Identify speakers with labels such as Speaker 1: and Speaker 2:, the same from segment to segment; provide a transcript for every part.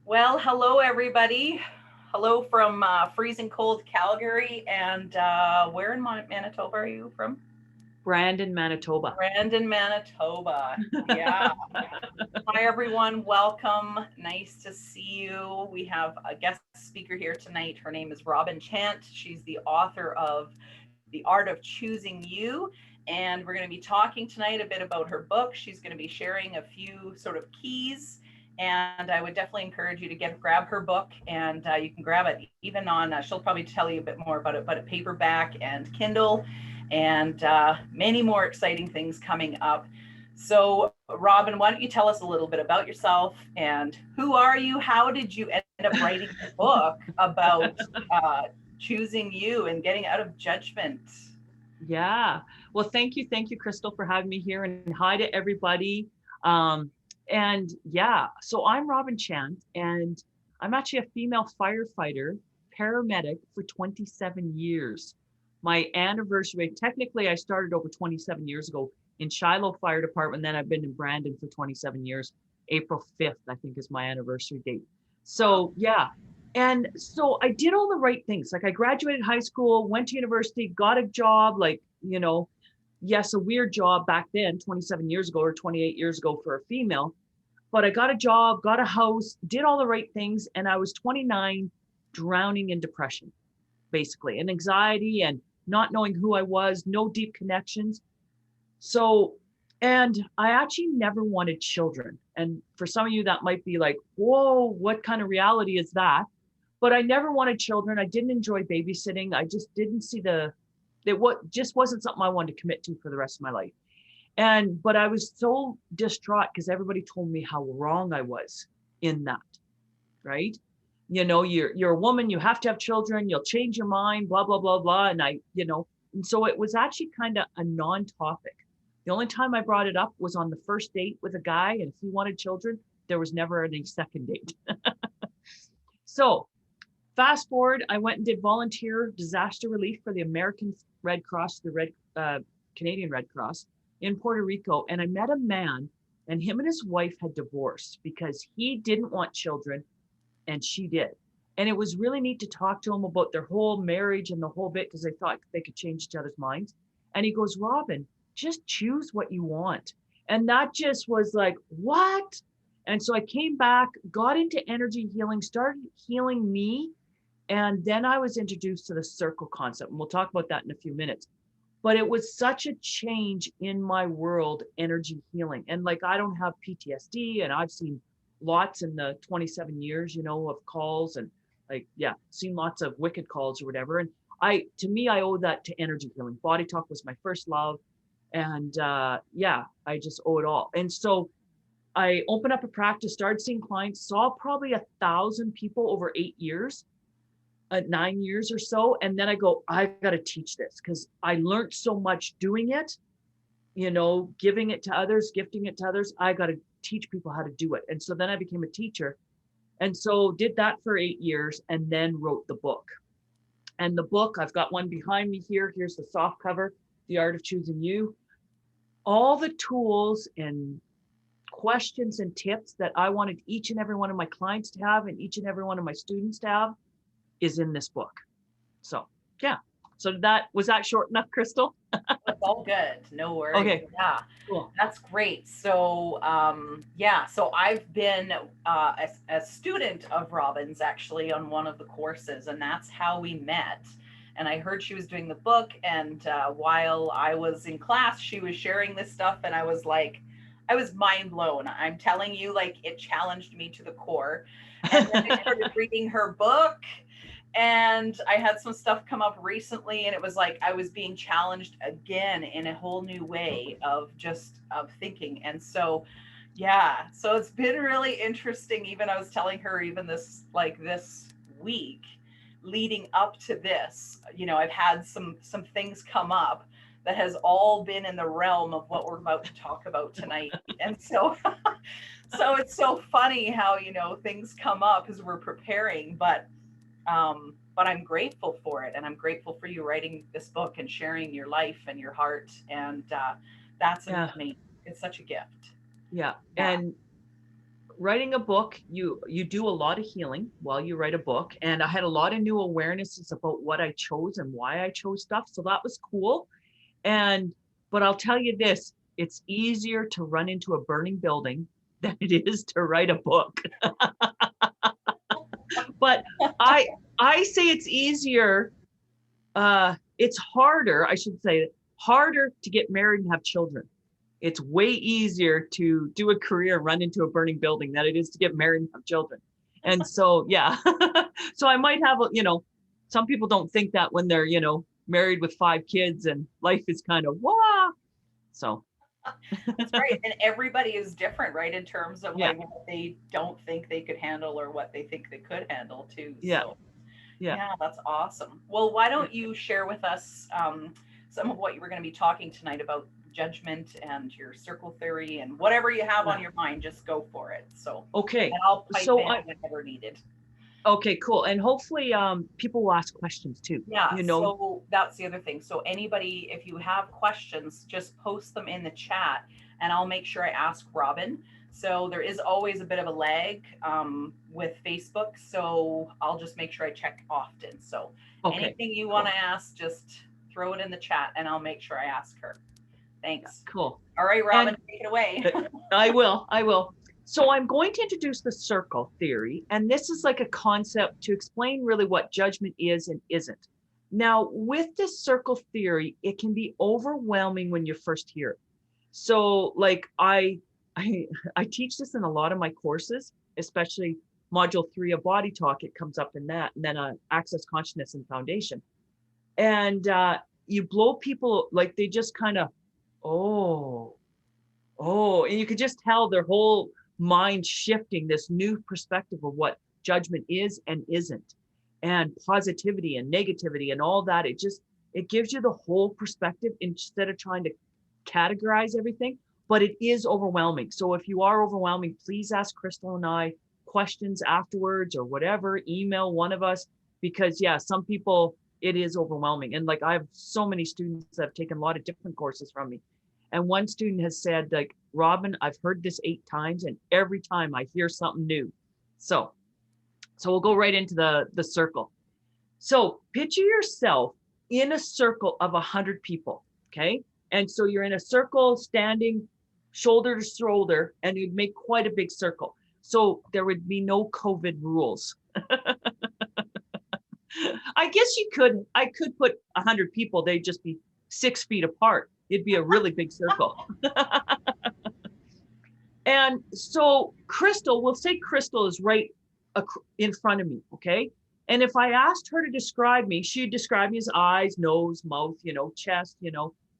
Speaker 1: Well, hello everybody. Hello from freezing cold Calgary, and where in Manitoba are you from?
Speaker 2: Brandon, Manitoba.
Speaker 1: Brandon, Manitoba. Yeah. Hi everyone. Welcome. Nice to see you. We have a guest speaker here tonight. Her name is Robin Chant. She's the author of The Art of Choosing You. And we're going to be talking tonight a bit about her book. She's going to be sharing a few sort of keys, and I would definitely encourage you to grab her book, and you can grab it even on. She'll probably tell you a bit more about it, but a paperback and Kindle, and many more exciting things coming up. So, Robin, why don't you tell us a little bit about yourself and who are you? How did you end up writing a book about choosing you and getting out of judgment?
Speaker 2: Yeah. Well, thank you, Crystal, for having me here, and hi to everybody. Um, and yeah, so I'm Robin Chant, and I'm actually a female firefighter, paramedic for 27 years. My anniversary, technically, I started over 27 years ago in Shiloh Fire Department. Then I've been in Brandon for 27 years. April 5th, I think, is my anniversary date.
Speaker 1: Wow.
Speaker 2: So yeah, and so I did all the right things. Like I graduated high school, went to university, got a job, yes, a weird job back then, 27 years ago or 28 years ago for a female. But I got a job, got a house, did all the right things. And I was 29, drowning in depression, basically, and anxiety and not knowing who I was, no deep connections. So, and I actually never wanted children. And for some of you, that might be like, whoa, what kind of reality is that? But I never wanted children. I didn't enjoy babysitting. I just didn't see what just wasn't something I wanted to commit to for the rest of my life. But I was so distraught because everybody told me how wrong I was in that, right? You're a woman, you have to have children, you'll change your mind, blah, blah, blah, blah. And so it was actually kind of a non-topic. The only time I brought it up was on the first date with a guy, and if he wanted children, there was never any second date. So fast forward, I went and did volunteer disaster relief for the American Red Cross, the Canadian Red Cross in Puerto Rico. And I met a man, and him and his wife had divorced because he didn't want children and she did. And it was really neat to talk to him about their whole marriage and the whole bit because they thought they could change each other's minds. And he goes, Robin, just choose what you want. And that just was like, what? And so I came back, got into energy healing, started healing me. And then I was introduced to the circle concept. And we'll talk about that in a few minutes. But it was such a change in my world, energy healing. And like, I don't have PTSD, and I've seen lots in the 27 years, of calls and yeah, seen lots of wicked calls or whatever. And to me, I owe that to energy healing. BodyTalk was my first love. And yeah, I just owe it all. And so I opened up a practice, started seeing clients, saw probably 1,000 people over 8 years, 9 years or so. And then I go, I got to teach this because I learned so much doing it, giving it to others, gifting it to others. I got to teach people how to do it. And so then I became a teacher. And so did that for 8 years and then wrote the book. And the book, I've got one behind me here. Here's the soft cover, The Art of Choosing You. All the tools and questions and tips that I wanted each and every one of my clients to have and each and every one of my students to have is in this book. So yeah. So was that short enough, Crystal?
Speaker 1: That's all good. No worries.
Speaker 2: Okay,
Speaker 1: Yeah,
Speaker 2: cool.
Speaker 1: that's great. So, yeah, so I've been a student of Robin's actually on one of the courses, and that's how we met. And I heard she was doing the book, and while I was in class, she was sharing this stuff, and I was like, I was mind blown. I'm telling you, like, it challenged me to the core. And then I started reading her book, and I had some stuff come up recently, and it was like I was being challenged again in a whole new way of just of thinking. And so yeah, so it's been really interesting. Even I was telling her, even this week leading up to this, I've had some things come up that has all been in the realm of what we're about to talk about tonight. And so so it's so funny how things come up as we're preparing, but I'm grateful for it, and I'm grateful for you writing this book and sharing your life and your heart, and that's
Speaker 2: Yeah,
Speaker 1: amazing. It's such a gift.
Speaker 2: yeah.
Speaker 1: Yeah.
Speaker 2: And writing a book, you do a lot of healing while you write a book. And I had a lot of new awarenesses about what I chose and why I chose stuff. So that was cool. And but I'll tell you this, it's easier to run into a burning building than it is to write a book. But I I say it's easier, it's harder, I should say, harder to get married and have children. It's way easier to do a career, run into a burning building than it is to get married and have children. And so, yeah. So I might have, some people don't think that when they're, married with 5 kids and life is kind of, wah. So,
Speaker 1: That's right. And everybody is different, right? In terms of
Speaker 2: yeah,
Speaker 1: like what they don't think they could handle or what they think they could handle too.
Speaker 2: yeah,
Speaker 1: So
Speaker 2: yeah,
Speaker 1: yeah, that's awesome. Well, why
Speaker 2: yeah.
Speaker 1: don't you share with us some of what you were going to be talking tonight about judgment and your circle theory and whatever you have on
Speaker 2: Yeah.
Speaker 1: your mind, just go for it. So,
Speaker 2: Okay.
Speaker 1: and I'll pipe
Speaker 2: So
Speaker 1: in
Speaker 2: I,
Speaker 1: whenever needed.
Speaker 2: okay, cool. And hopefully, people will ask questions too.
Speaker 1: Yeah,
Speaker 2: You know,
Speaker 1: so that's the other thing. So anybody, if you have questions, just post them in the chat and I'll make sure I ask Robin. So there is always a bit of a lag with Facebook. So I'll just make sure I check often. So
Speaker 2: okay,
Speaker 1: anything you want
Speaker 2: cool.
Speaker 1: to ask, just throw it in the chat and I'll make sure I ask her.
Speaker 2: Yeah,
Speaker 1: Thanks.
Speaker 2: cool.
Speaker 1: All right, Robin,
Speaker 2: And
Speaker 1: take it away.
Speaker 2: I will, I will. So I'm going to introduce the circle theory, and this is like a concept to explain really what judgment is and isn't. Now, with this circle theory, it can be overwhelming when you first hear it. So, like I, I teach this in a lot of my courses, especially module 3 of BodyTalk. It comes up in that, and then Access Consciousness and Foundation. And you blow people like they just kind of, oh, oh, and you could just tell their whole mind shifting this new perspective of what judgment is and isn't, and positivity and negativity and all that. It gives you the whole perspective instead of trying to categorize everything, but it is overwhelming. So if you are overwhelming, please ask Crystal and I questions afterwards or whatever, email one of us, because yeah, some people, it is overwhelming. And like I have so many students that have taken a lot of different courses from me, and one student has said, like, Robin, I've heard this 8 times, and every time I hear something new. So, so we'll go right into the circle. So picture yourself in a circle of 100 people, okay? And so you're in a circle, standing shoulder to shoulder, and you'd make quite a big circle. So there would be no COVID rules. I guess I could put 100 people, they'd just be 6 feet apart. It'd be a really big circle. And so Crystal, we'll say Crystal is right in front of me, okay? And if I asked her to describe me, she'd describe me as eyes, nose, mouth, chest,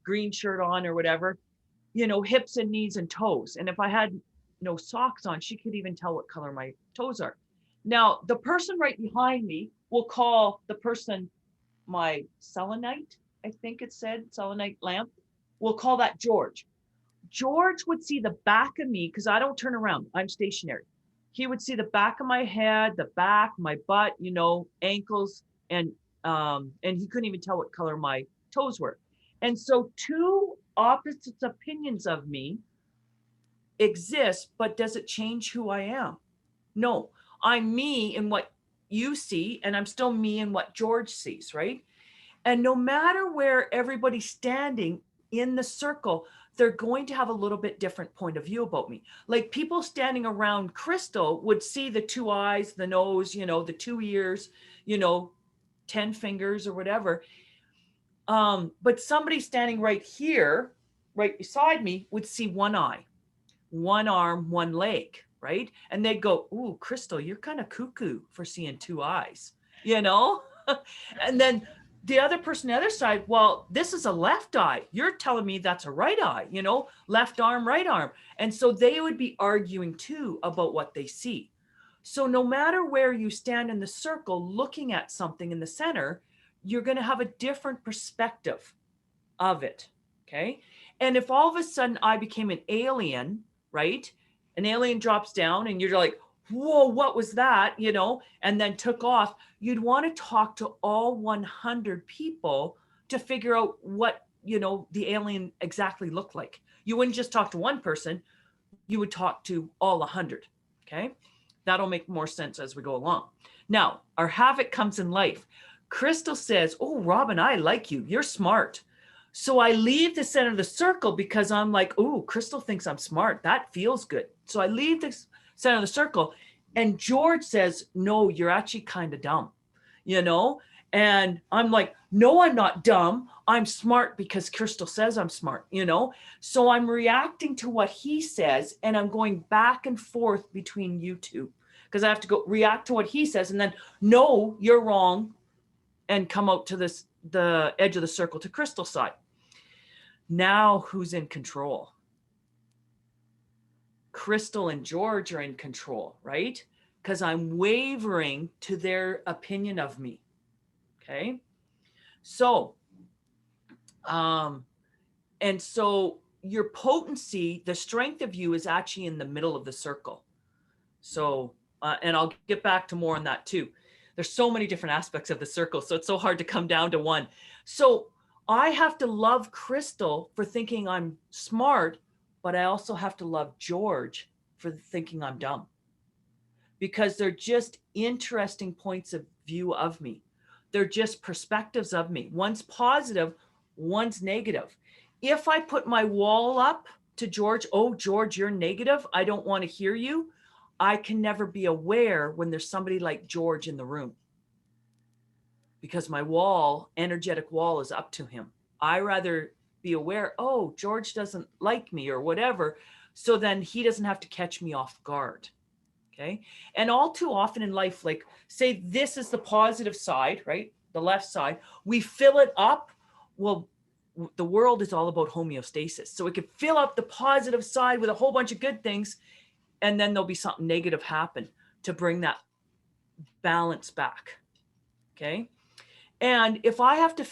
Speaker 2: green shirt on or whatever, hips and knees and toes. And if I had no socks on, she could even tell what color my toes are. Now, the person right behind me will call the person my selenite, I think it said, selenite lamp. We'll call that George. George would see the back of me because I don't turn around. I'm stationary. He would see the back of my head, the back, my butt, ankles, and he couldn't even tell what color my toes were. And so two opposite opinions of me exist, but does it change who I am? No, I'm me in what you see, and I'm still me in what George sees, right? And no matter where everybody's standing in the circle, they're going to have a little bit different point of view about me. Like people standing around Crystal would see the 2 eyes, the nose, the 2 ears, 10 fingers or whatever. But somebody standing right here, right beside me, would see 1 eye, 1 arm, 1 leg, right? And they'd go, "Ooh, Crystal, you're kind of cuckoo for seeing 2 eyes," you know? And then the other person, the other side, well, this is a left eye. You're telling me that's a right eye, left arm, right arm. And so they would be arguing too about what they see. So no matter where you stand in the circle looking at something in the center, you're going to have a different perspective of it. Okay. And if all of a sudden I became an alien, right? An alien drops down and you're like, whoa, what was that? And then took off, you'd want to talk to all 100 people to figure out what, the alien exactly looked like. You wouldn't just talk to one person, you would talk to all 100. Okay. That'll make more sense as we go along. Now, our havoc comes in life. Crystal says, oh, Robin, I like you. You're smart. So I leave the center of the circle because I'm like, oh, Crystal thinks I'm smart. That feels good. So I leave the center of the circle. And George says, no, you're actually kind of dumb, you know? And I'm like, no, I'm not dumb. I'm smart because Crystal says I'm smart, you know? So I'm reacting to what he says and I'm going back and forth between you two because I have to go react to what he says and then, no, you're wrong, and come out to the edge of the circle to Crystal's side. Now who's in control? Crystal and George are in control, right? Because I'm wavering to their opinion of me. Okay. So, and so your potency, the strength of you is actually in the middle of the circle. So, and I'll get back to more on that too. There's so many different aspects of the circle. So it's so hard to come down to one. So I have to love Crystal for thinking I'm smart, but I also have to love George for thinking I'm dumb because they're just interesting points of view of me. They're just perspectives of me. One's positive, one's negative. If I put my wall up to George, oh, George, you're negative, I don't want to hear you, I can never be aware when there's somebody like George in the room because my wall, energetic wall, is up to him. I rather be aware, oh, George doesn't like me or whatever. So then he doesn't have to catch me off guard. Okay. And all too often in life, like say this is the positive side, right? The left side, we fill it up. Well, the world is all about homeostasis. So it could fill up the positive side with a whole bunch of good things. And then there'll be something negative happen to bring that balance back. Okay. And if I have to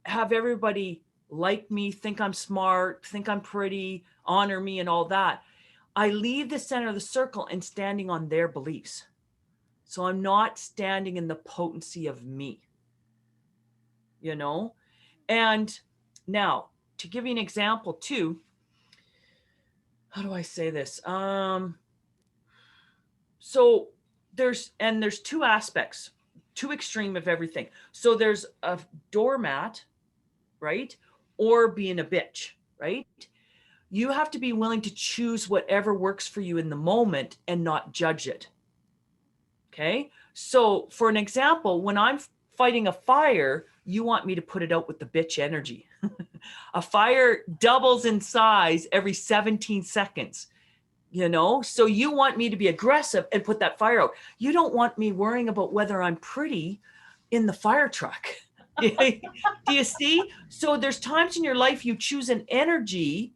Speaker 2: have everybody like me, think I'm smart, think I'm pretty, honor me and all that, I leave the center of the circle and standing on their beliefs. So I'm not standing in the potency of me, you know? And now to give you an example too, how do I say this? So there's two aspects, two extreme of everything. So there's a doormat, right? Or being a bitch, right? You have to be willing to choose whatever works for you in the moment and not judge it. Okay. So for an example, when I'm fighting a fire, you want me to put it out with the bitch energy. A fire doubles in size every 17 seconds, you know? So you want me to be aggressive and put that fire out. You don't want me worrying about whether I'm pretty in the fire truck. Do you see? So there's times in your life you choose an energy,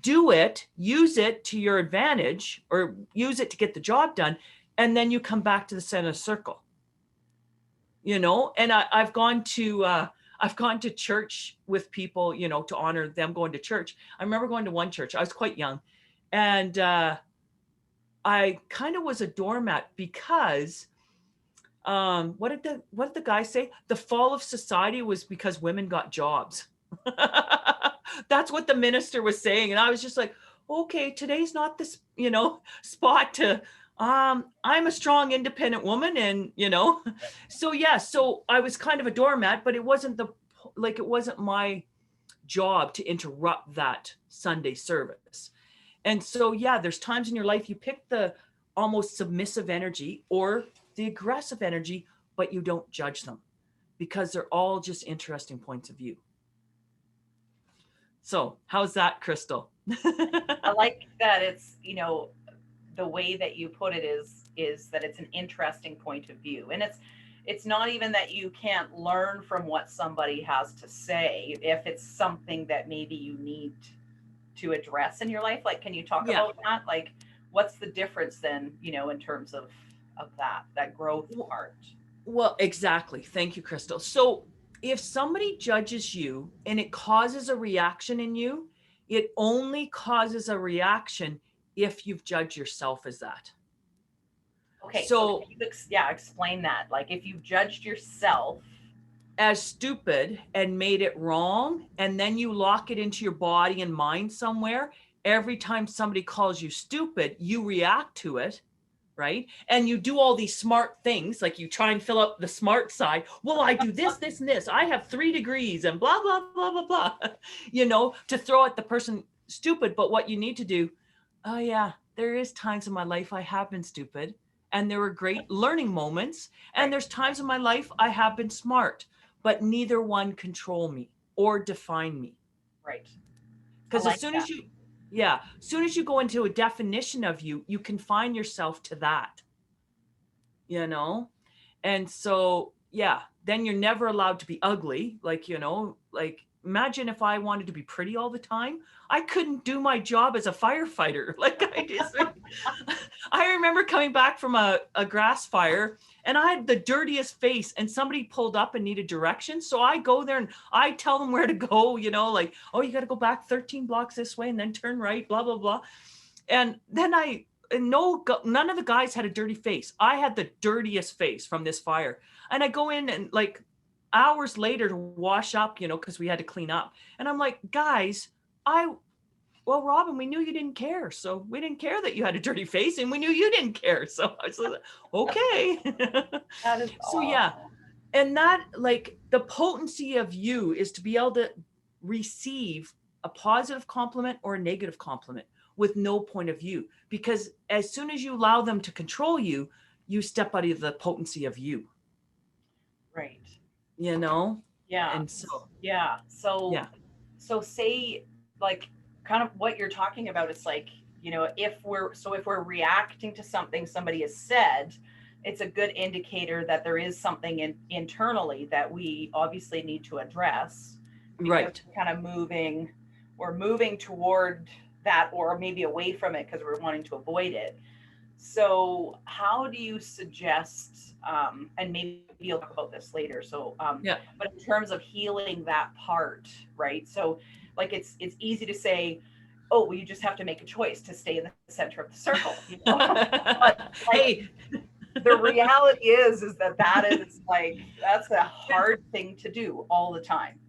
Speaker 2: do it, use it to your advantage or use it to get the job done. And then you come back to the center circle, you know? And I've gone to church with people, you know, to honor them going to church. I remember going to one church. I was quite young and I kind of was a doormat because what did the guy say? The fall of society was because women got jobs. That's what the minister was saying. And I was just like, okay, today's not this, you know, spot to, I'm a strong, independent woman. And, you know, so yeah, so I was kind of a doormat, but it wasn't it wasn't my job to interrupt that Sunday service. And so, yeah, there's times in your life you pick the almost submissive energy or the aggressive energy, but you don't judge them because they're all just interesting points of view. So how's that, Crystal?
Speaker 1: I like that it's, you know, the way that you put it is that it's an interesting point of view. And it's not even that you can't learn from what somebody has to say if it's something that maybe you need to address in your life. Like, can you talk
Speaker 2: Yeah.
Speaker 1: about that? Like, what's the difference then, you know, in terms of that growth part?
Speaker 2: Well, exactly. Thank you, Crystal. So if somebody judges you and it causes a reaction in you, it only causes a reaction if you've judged yourself as that.
Speaker 1: Okay, so
Speaker 2: So
Speaker 1: can you yeah, explain that? Like, if you've judged yourself,
Speaker 2: as stupid and made it wrong, and then you lock it into your body and mind somewhere, every time somebody calls you stupid, you react to it. right? And you do all these smart things, like you try and fill up the smart side. Well, I do this, this, and this. I have 3 degrees and blah, blah, blah, blah, blah, to throw at the person stupid. But what you need to do, oh, yeah, there is times in my life I have been stupid and there were great learning moments. And
Speaker 1: Right.
Speaker 2: there's times in my life I have been smart, but neither one control me or define me.
Speaker 1: Right. I
Speaker 2: Because as
Speaker 1: like
Speaker 2: soon
Speaker 1: that.
Speaker 2: as you, yeah, as soon as you go into a definition of you, you confine yourself to that, you know? And so, yeah, then you're never allowed to be ugly. Like, like imagine if I wanted to be pretty all the time. I couldn't do my job as a firefighter. Like I just, I remember coming back from a grass fire and I had the dirtiest face and somebody pulled up and needed directions. So I go there and I tell them where to go, like, oh, you got to go back 13 blocks this way and then turn right, blah, blah, blah. And then none of the guys had a dirty face. I had the dirtiest face from this fire. And I go in and like hours later to wash up, because we had to clean up. And I'm like, guys, well, Robin, we knew you didn't care. So we didn't care that you had a dirty face and we knew you didn't care. So I was like, okay.
Speaker 1: That is
Speaker 2: So yeah.
Speaker 1: awesome.
Speaker 2: And that, like, the potency of you is to be able to receive a positive compliment or a negative compliment with no point of view. Because as soon as you allow them to control you, you step out of the potency of you,
Speaker 1: Right.
Speaker 2: you know?
Speaker 1: Yeah.
Speaker 2: And so,
Speaker 1: Yeah. So
Speaker 2: yeah,
Speaker 1: so say like kind of what you're talking about, it's like, if we're reacting to something somebody has said, it's a good indicator that there is something internally that we obviously need to address, because
Speaker 2: right.
Speaker 1: we're kind of moving toward that, or maybe away from it because we're wanting to avoid it. So how do you suggest, and maybe you'll talk about this later, so
Speaker 2: Yeah.
Speaker 1: but in terms of healing that part, right? So like it's easy to say, oh, well, you just have to make a choice to stay in the center of the circle, but like
Speaker 2: Hey,
Speaker 1: the reality is that is like that's a hard thing to do all the time.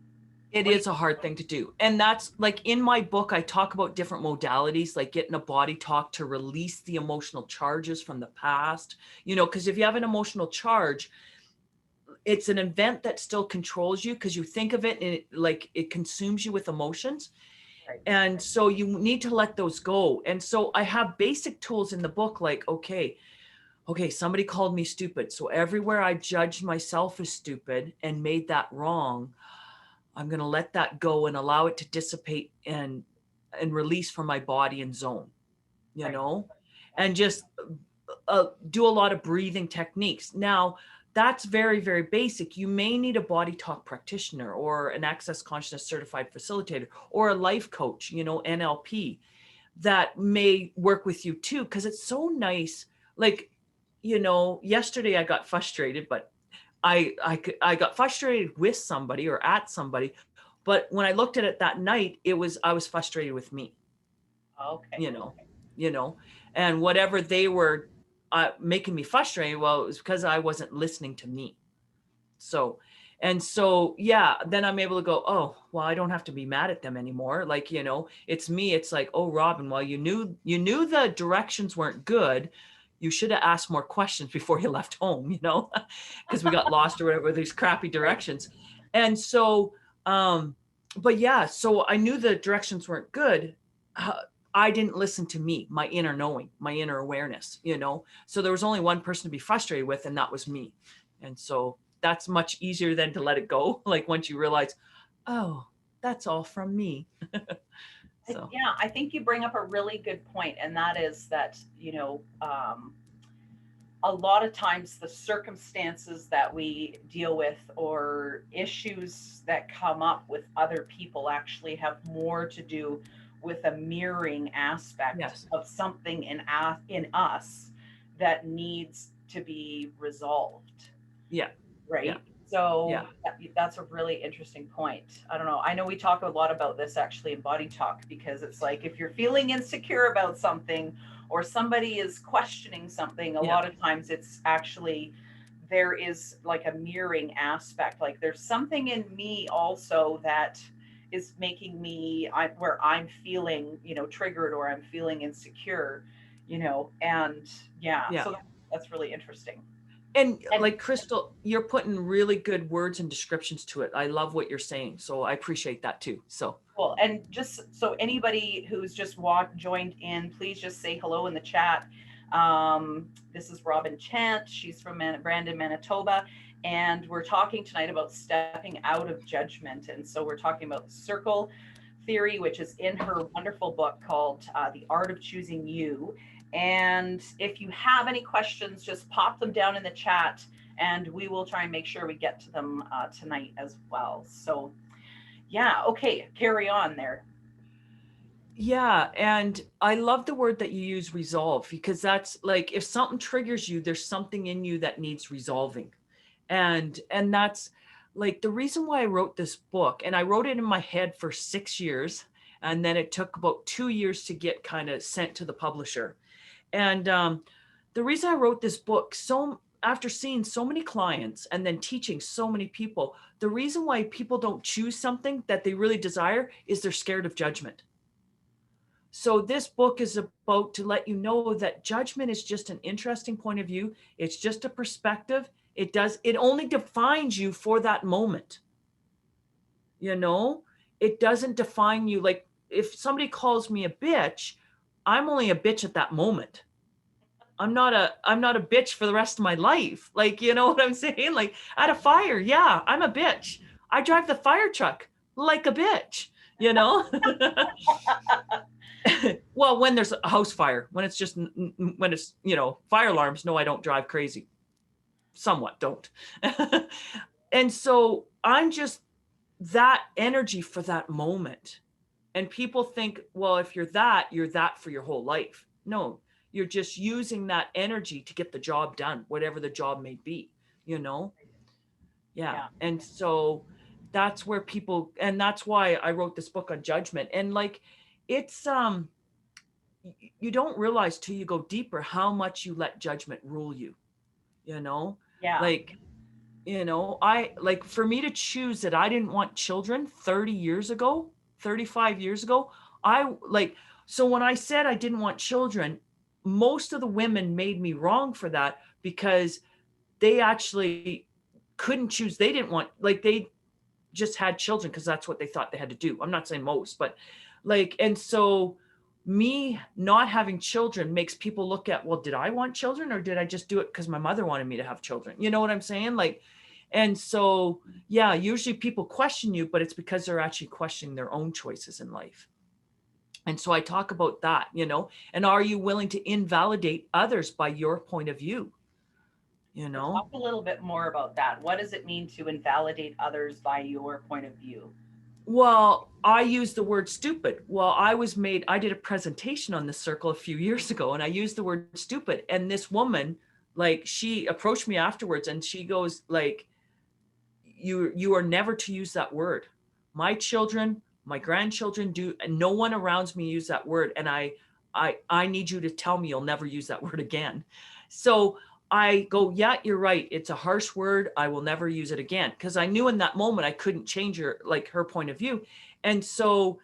Speaker 2: it
Speaker 1: What do you
Speaker 2: is a hard thing to do. And that's like in my book, I talk about different modalities, like getting a body talk to release the emotional charges from the past, because if you have an emotional charge, it's an event that still controls you because you think of it and it consumes you with emotions.
Speaker 1: right?
Speaker 2: And so you need to let those go. And so I have basic tools in the book, like, okay, somebody called me stupid. So everywhere I judged myself as stupid and made that wrong, I'm going to let that go and allow it to dissipate and release from my body and zone, you
Speaker 1: Right.
Speaker 2: know, and just do a lot of breathing techniques. Now, that's very, very basic. You may need a body talk practitioner or an access consciousness certified facilitator or a life coach, NLP, that may work with you too, because it's so nice. Like, yesterday I got frustrated, but I got frustrated with somebody or at somebody, but when I looked at it that night, I was frustrated with me,
Speaker 1: Okay.
Speaker 2: you know, you know, and whatever they were making me frustrated, well, it was because I wasn't listening to me. So, and so, yeah, then I'm able to go, oh, well, I don't have to be mad at them anymore. Like, it's me. It's like, oh, Robin, well, you knew the directions weren't good. You should have asked more questions before you left home, because we got lost or whatever, these crappy
Speaker 1: Right.
Speaker 2: directions. And so, but yeah, so I knew the directions weren't good. Uh, I didn't listen to me, my inner knowing, my inner awareness, So there was only one person to be frustrated with, and that was me. And so that's much easier than to let it go. Like once you realize, oh, that's all from me. So
Speaker 1: Yeah, I think you bring up a really good point, and that is that, a lot of times the circumstances that we deal with or issues that come up with other people actually have more to do with a mirroring aspect
Speaker 2: yes.
Speaker 1: of something in us that needs to be resolved,
Speaker 2: Yeah. Yeah.
Speaker 1: right?
Speaker 2: Yeah.
Speaker 1: So that's a really interesting point. I don't know. I know we talk a lot about this actually in Body Talk, because it's like if you're feeling insecure about something or somebody is questioning something, a
Speaker 2: Yeah.
Speaker 1: lot of times it's actually there is like a mirroring aspect. Like there's something in me also that is making me where I'm feeling, triggered, or I'm feeling insecure. and yeah,
Speaker 2: Yeah.
Speaker 1: so that's really interesting.
Speaker 2: And
Speaker 1: And
Speaker 2: like Crystal, you're putting really good words and descriptions to it. I love what you're saying. So I appreciate that too. So
Speaker 1: cool. And just so anybody who's just joined in, please just say hello in the chat. This is Robin Chant. She's from Brandon, Manitoba. And we're talking tonight about stepping out of judgment. And so we're talking about circle theory, which is in her wonderful book called The Art of Choosing You. And if you have any questions, just pop them down in the chat and we will try and make sure we get to them tonight as well. So, yeah, okay, carry on there.
Speaker 2: yeah, and I love the word that you use, resolve, because that's like if something triggers you, there's something in you that needs resolving. And that's like the reason why I wrote this book. And I wrote it in my head for 6 years, and then it took about 2 years to get kind of sent to the publisher. And the reason I wrote this book, so after seeing so many clients and then teaching so many people, the reason why people don't choose something that they really desire is they're scared of judgment. So this book is about to let you know that judgment is just an interesting point of view. It's just a perspective. It only defines you for that moment. You know, it doesn't define you. Like if somebody calls me a bitch, I'm only a bitch at that moment. I'm not a bitch for the rest of my life. Like, you know what I'm saying? Like at a fire, yeah, I'm a bitch. I drive the fire truck like a bitch, you know? Well, when there's a house fire, when it's just when it's, fire alarms, no, I don't drive crazy. Somewhat don't. And so I'm just that energy for that moment. And people think, well, if you're that for your whole life. No, you're just using that energy to get the job done, whatever the job may be, you know? Yeah.
Speaker 1: Yeah,
Speaker 2: And so that's where people, and that's why I wrote this book on judgment. And like, it's, you don't realize till you go deeper how much you let judgment rule you, you know?
Speaker 1: yeah,
Speaker 2: Like, I like for me to choose that I didn't want children 30 years ago, 35 years ago, I like, so when I said I didn't want children, most of the women made me wrong for that because they actually couldn't choose. They didn't want, like, they just had children because that's what they thought they had to do. I'm not saying most, but like, and so me not having children makes people look at, well, did I want children or did I just do it because my mother wanted me to have children? You know what I'm saying? Like, and so, yeah, usually people question you, but it's because they're actually questioning their own choices in life. And so I talk about that, and are you willing to invalidate others by your point of view? You
Speaker 1: so
Speaker 2: know?
Speaker 1: talk a little bit more about that. What does it mean to invalidate others by your point of view?
Speaker 2: Well, I use the word stupid. Well, I did a presentation on this circle a few years ago and I used the word stupid. And this woman, like, she approached me afterwards and she goes, like, you are never to use that word. My children, my grandchildren do, and no one around me use that word. And I need you to tell me you'll never use that word again. So I go, yeah, you're right. It's a harsh word. I will never use it again. Because I knew in that moment I couldn't change her point of view. And so,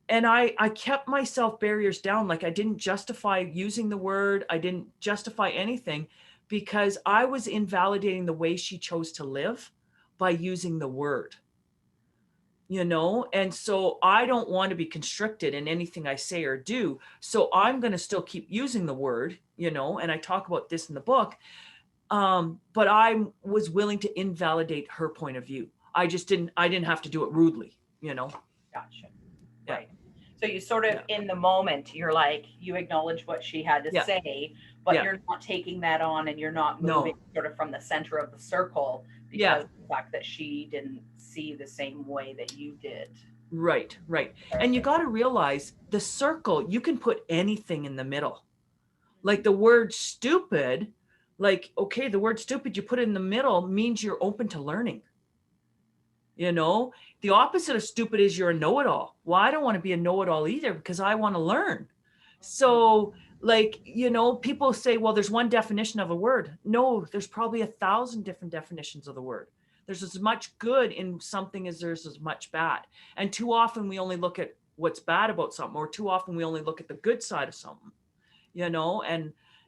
Speaker 2: and I kept myself barriers down. Like I didn't justify using the word. I didn't justify anything because I was invalidating the way she chose to live by using the word. And so I don't want to be constricted in anything I say or do. So I'm going to still keep using the word, and I talk about this in the book. But I was willing to invalidate her point of view. I didn't have to do it rudely.
Speaker 1: Gotcha.
Speaker 2: Yeah.
Speaker 1: Right. So you sort of
Speaker 2: Yeah.
Speaker 1: in the moment, you're like, you acknowledge what she had to
Speaker 2: Yeah.
Speaker 1: say, but
Speaker 2: Yeah.
Speaker 1: you're not taking that on and you're not moving
Speaker 2: No.
Speaker 1: sort of from the center of the circle
Speaker 2: Yeah.
Speaker 1: because of the fact that she didn't see the same way that you did.
Speaker 2: Right. Right. And you
Speaker 1: Perfect.
Speaker 2: got to realize the circle, you can put anything in the middle. Like the word stupid, like, okay, the word stupid you put in the middle means you're open to learning. The opposite of stupid is you're a know-it-all. Well, I don't want to be a know-it-all either because I want to learn.
Speaker 1: Mhm.
Speaker 2: So, like, people say, well, there's one definition of a word. No, there's probably 1,000 different definitions of the word. There's as much good in something as there's as much bad. And too often we only look at what's bad about something, or too often we only look at the good side of something.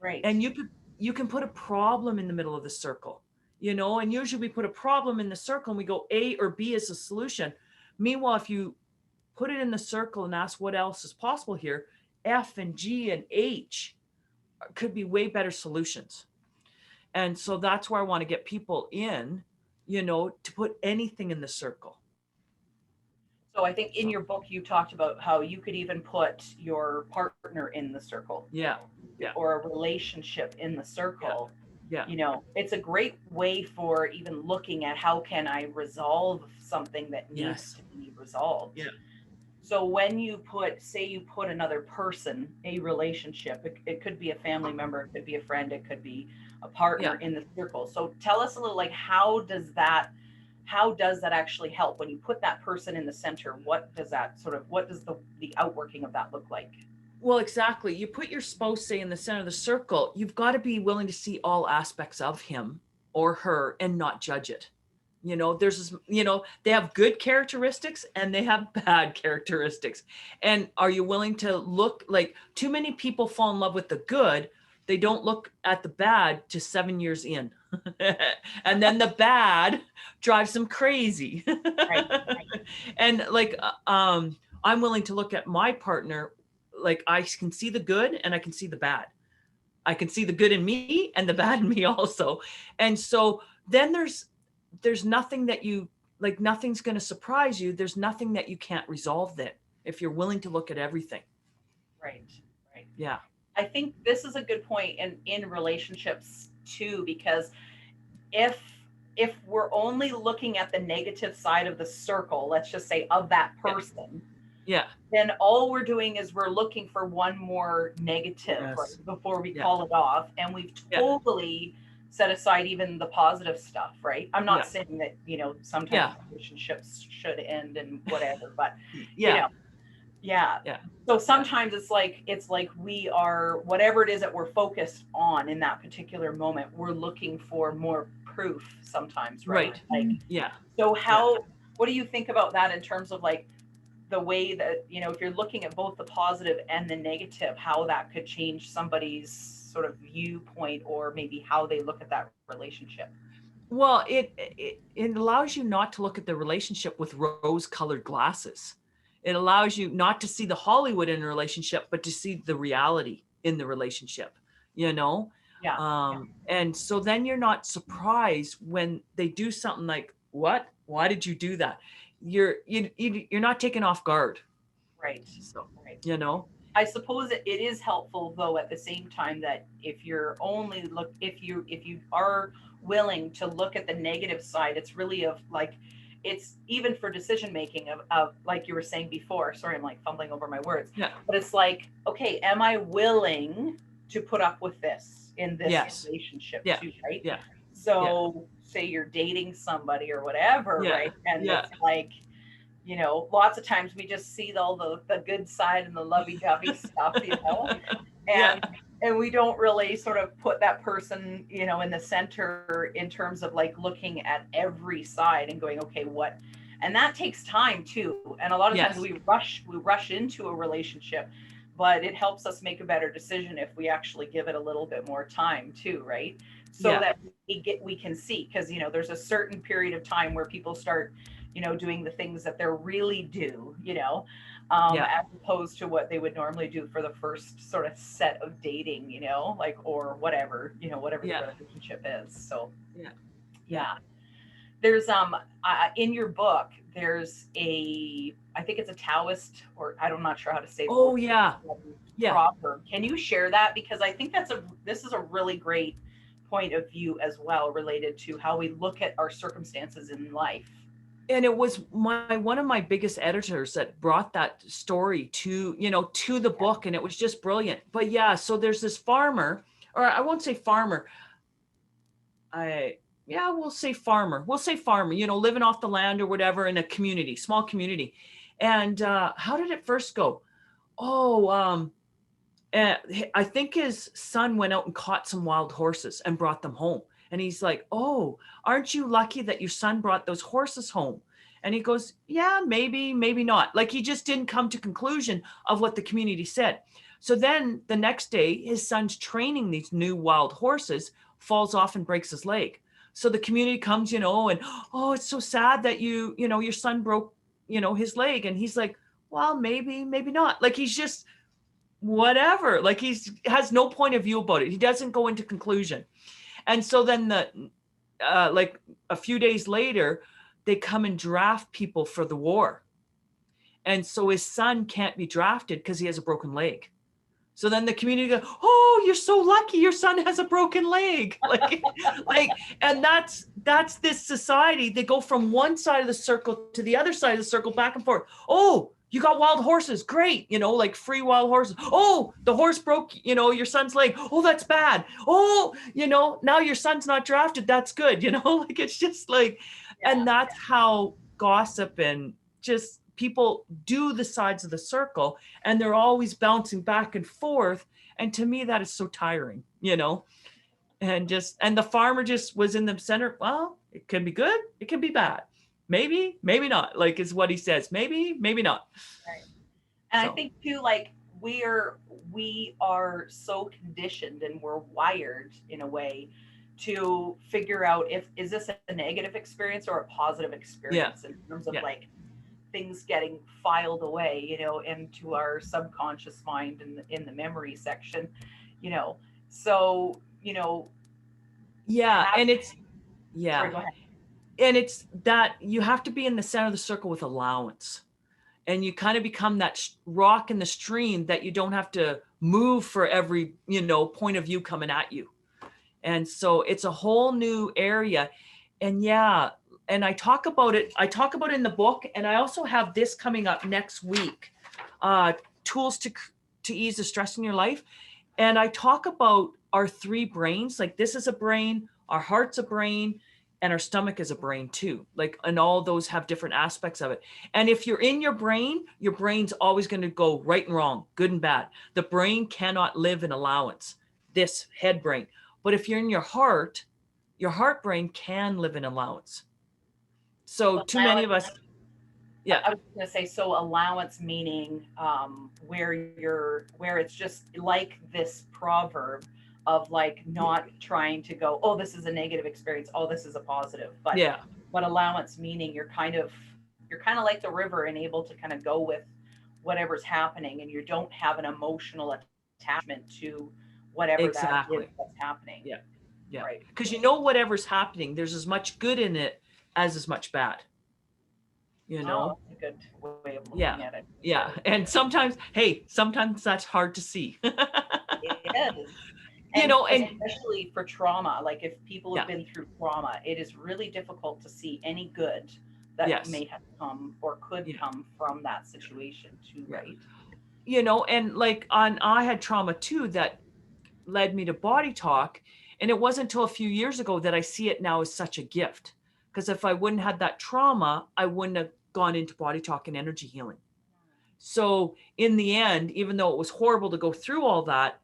Speaker 1: Right.
Speaker 2: and you can put a problem in the middle of the circle, and usually we put a problem in the circle and we go A or B as a solution. Meanwhile, if you put it in the circle and ask what else is possible here, F and G and H could be way better solutions. And so that's where I want to get people in, to put anything in the circle.
Speaker 1: So I think in
Speaker 2: So
Speaker 1: your book you talked about how you could even put your partner in the circle
Speaker 2: yeah, yeah,
Speaker 1: or a relationship in the
Speaker 2: yeah,
Speaker 1: circle.
Speaker 2: yeah,
Speaker 1: It's a great way for even looking at how can I resolve something that needs
Speaker 2: yes,
Speaker 1: to be resolved.
Speaker 2: yeah,
Speaker 1: So when say you put another person, a relationship, it could be a family member, it could be a friend, it could be a
Speaker 2: yeah.
Speaker 1: partner in the circle. So tell us a little, like, how does that actually help when you put that person in the center? What does the outworking of that look like?
Speaker 2: Well, exactly. You put your spouse, say, in the center of the circle, you've got to be willing to see all aspects of him or her and not judge it. There's this, they have good characteristics and they have bad characteristics. And are you willing to look? Like, too many people fall in love with the good, they don't look at the bad to 7 years in. And then the bad drives them crazy.
Speaker 1: Right.
Speaker 2: And like, I'm willing to look at my partner, like I can see the good and I can see the bad. I can see the good in me and the bad in me also. And so then there's nothing that you, like, nothing's going to surprise you. There's nothing that you can't resolve then if you're willing to look at everything.
Speaker 1: Right. Right.
Speaker 2: Yeah.
Speaker 1: I think this is a good point in relationships too, because if we're only looking at the negative side of the circle, let's just say of that
Speaker 2: Yeah.
Speaker 1: person,
Speaker 2: Yeah.
Speaker 1: then all we're doing is we're looking for one more negative, right,
Speaker 2: Yes.
Speaker 1: before we
Speaker 2: Yeah.
Speaker 1: call it off. And we've
Speaker 2: Yeah.
Speaker 1: totally set aside even the positive stuff, right? I'm not
Speaker 2: Yeah.
Speaker 1: saying that, sometimes
Speaker 2: Yeah.
Speaker 1: relationships should end and whatever, but you
Speaker 2: Yeah.
Speaker 1: know, yeah.
Speaker 2: Yeah.
Speaker 1: So
Speaker 2: Yeah.
Speaker 1: sometimes it's like we are whatever it is that we're focused on in that particular moment, we're looking for more proof sometimes, right?
Speaker 2: Right.
Speaker 1: Like,
Speaker 2: Yeah.
Speaker 1: so
Speaker 2: Yeah.
Speaker 1: what do you think about that in terms of like the way that, if you're looking at both the positive and the negative, how that could change somebody's sort of viewpoint or maybe how they look at that relationship?
Speaker 2: Well, it allows you not to look at the relationship with rose-colored glasses. It allows you not to see the Hollywood in a relationship, but to see the reality in the relationship, you know?
Speaker 1: Yeah.
Speaker 2: And so then you're not surprised when they do something like, what? Why did you do that? You're not taken off guard.
Speaker 1: Right.
Speaker 2: So,
Speaker 1: Right.
Speaker 2: you know?
Speaker 1: I suppose it is helpful though at the same time that if you are willing to look at the negative side, it's really of like it's even for decision making of like you were saying before. Sorry, I'm like fumbling over my words.
Speaker 2: Yeah.
Speaker 1: But it's like, okay, am I willing to put up with this in this
Speaker 2: Yes.
Speaker 1: relationship
Speaker 2: Yeah.
Speaker 1: too, right?
Speaker 2: Yeah. Yeah.
Speaker 1: So say you're dating somebody or whatever,
Speaker 2: Yeah.
Speaker 1: right? And
Speaker 2: Yeah.
Speaker 1: it's like, lots of times we just see all the good side and the lovey-dovey stuff,
Speaker 2: Yeah.
Speaker 1: and we don't really sort of put that person, in the center in terms of like looking at every side and going, okay, what, and that takes time too. And a lot of times
Speaker 2: Yes.
Speaker 1: we rush into a relationship, but it helps us make a better decision if we actually give it a little bit more time too, right? So
Speaker 2: Yeah.
Speaker 1: that we can see, because there's a certain period of time where people start doing the things that they're really do,
Speaker 2: Yeah.
Speaker 1: as opposed to what they would normally do for the first sort of set of dating, like, or whatever, whatever the
Speaker 2: Yeah.
Speaker 1: relationship is. So,
Speaker 2: Yeah. Yeah.
Speaker 1: yeah. There's, in your book, there's I think it's a Taoist, or I'm not sure how to say the
Speaker 2: Oh,
Speaker 1: word,
Speaker 2: yeah. Yeah.
Speaker 1: proverb. Can you share that? Because I think this is a really great point of view as well, related to how we look at our circumstances in life.
Speaker 2: And it was one of my biggest editors that brought that story to the book, and it was just brilliant. But yeah, so there's this farmer, or I won't say farmer. We'll say farmer. We'll say farmer, living off the land or whatever in a community, small community. And how did it first go? Oh, I think his son went out and caught some wild horses and brought them home. And he's like, "Oh, aren't you lucky that your son brought those horses home?" And he goes, "Yeah, maybe, maybe not." Like, he just didn't come to conclusion of what the community said. So then the next day, his son's training these new wild horses, falls off and breaks his leg. So the community comes, and oh, it's so sad that your son broke, his leg. And he's like, well, maybe, maybe not. Like he's just whatever. Like he's has no point of view about it. He doesn't go into conclusion. And so then like a few days later, they come and draft people for the war. And so his son can't be drafted because he has a broken leg. So then the community goes, "Oh, you're so lucky. Your son has a broken leg." And that's this society. They go from one side of the circle to the other side of the circle, back and forth. Oh, you got wild horses, great. Like free wild horses. Oh, the horse broke, your son's leg. Oh, that's bad. Oh, now your son's not drafted. That's good. Like it's just like, and that's how gossip and just people do the sides of the circle, and they're always bouncing back and forth. And to me, that is so tiring, and the farmer just was in the center. Well, it can be good, it can be bad, maybe, maybe not, like is what he says, maybe, maybe not.
Speaker 1: Right. And I think too, like we are so conditioned and we're wired in a way to figure out if is this a negative experience or a positive experience in terms of like things getting filed away, into our subconscious mind in the memory section, So,
Speaker 2: and it's
Speaker 1: sorry, go ahead.
Speaker 2: and it's that you have to be in the center of the circle with allowance, and you kind of become that rock in the stream that you don't have to move for every point of view coming at you. And so it's a whole new area. And and I talk about it in the book, and I also have this coming up next week, tools to ease the stress in your life. And I talk about our three brains. Like this is a brain, our heart's a brain, and our stomach is a brain too. Like, and all those have different aspects of it. And if you're in your brain's always going to go right and wrong, good and bad. The brain cannot live in allowance, this head brain. But if you're in your heart brain can live in allowance. So too many of us,
Speaker 1: I was going to say, so allowance meaning where it's just like this proverb of like not trying to go, oh, this is a negative experience, oh, this is a positive, but allowance meaning you're kind of like the river and able to kind of go with whatever's happening, and you don't have an emotional attachment to whatever that is that's happening.
Speaker 2: Right, because whatever's happening, there's as much good in it as much bad.
Speaker 1: Oh, that's a good way of looking at it.
Speaker 2: And sometimes that's hard to see.
Speaker 1: It is. And especially for trauma, like if people have been through trauma, it is really difficult to see any good that may have come or could come from that situation too, right?
Speaker 2: And like I had trauma too that led me to BodyTalk. And it wasn't until a few years ago that I see it now as such a gift. Because if I wouldn't have that trauma, I wouldn't have gone into BodyTalk and energy healing. So in the end, even though it was horrible to go through all that,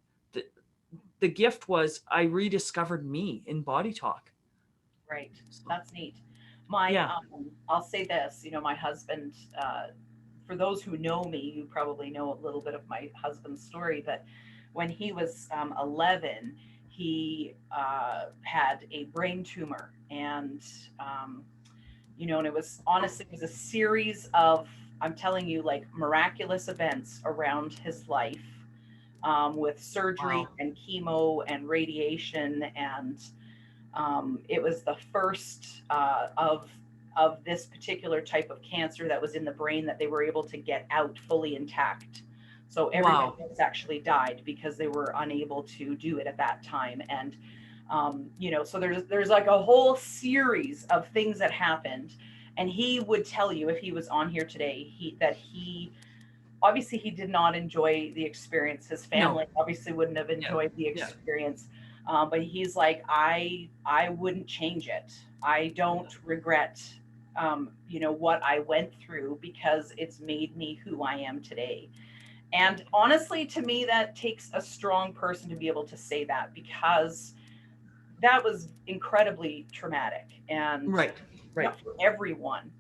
Speaker 2: the gift was I rediscovered me in BodyTalk.
Speaker 1: Right. That's neat. I'll say this, my husband, for those who know me, you probably know a little bit of my husband's story, but when he was 11, he had a brain tumor, and and it was a series of, I'm telling you, like miraculous events around his life, with surgery and chemo and radiation, and it was the first of this particular type of cancer that was in the brain that they were able to get out fully intact. So everybody else actually died because they were unable to do it at that time. And so there's like a whole series of things that happened. And he would tell you, if he was on here today, he obviously he did not enjoy the experience. His family obviously wouldn't have enjoyed the experience. But he's like, I wouldn't change it. I don't regret what I went through, because it's made me who I am today. And honestly, to me, that takes a strong person to be able to say that, because that was incredibly traumatic. And yeah,
Speaker 2: Right.
Speaker 1: for everyone,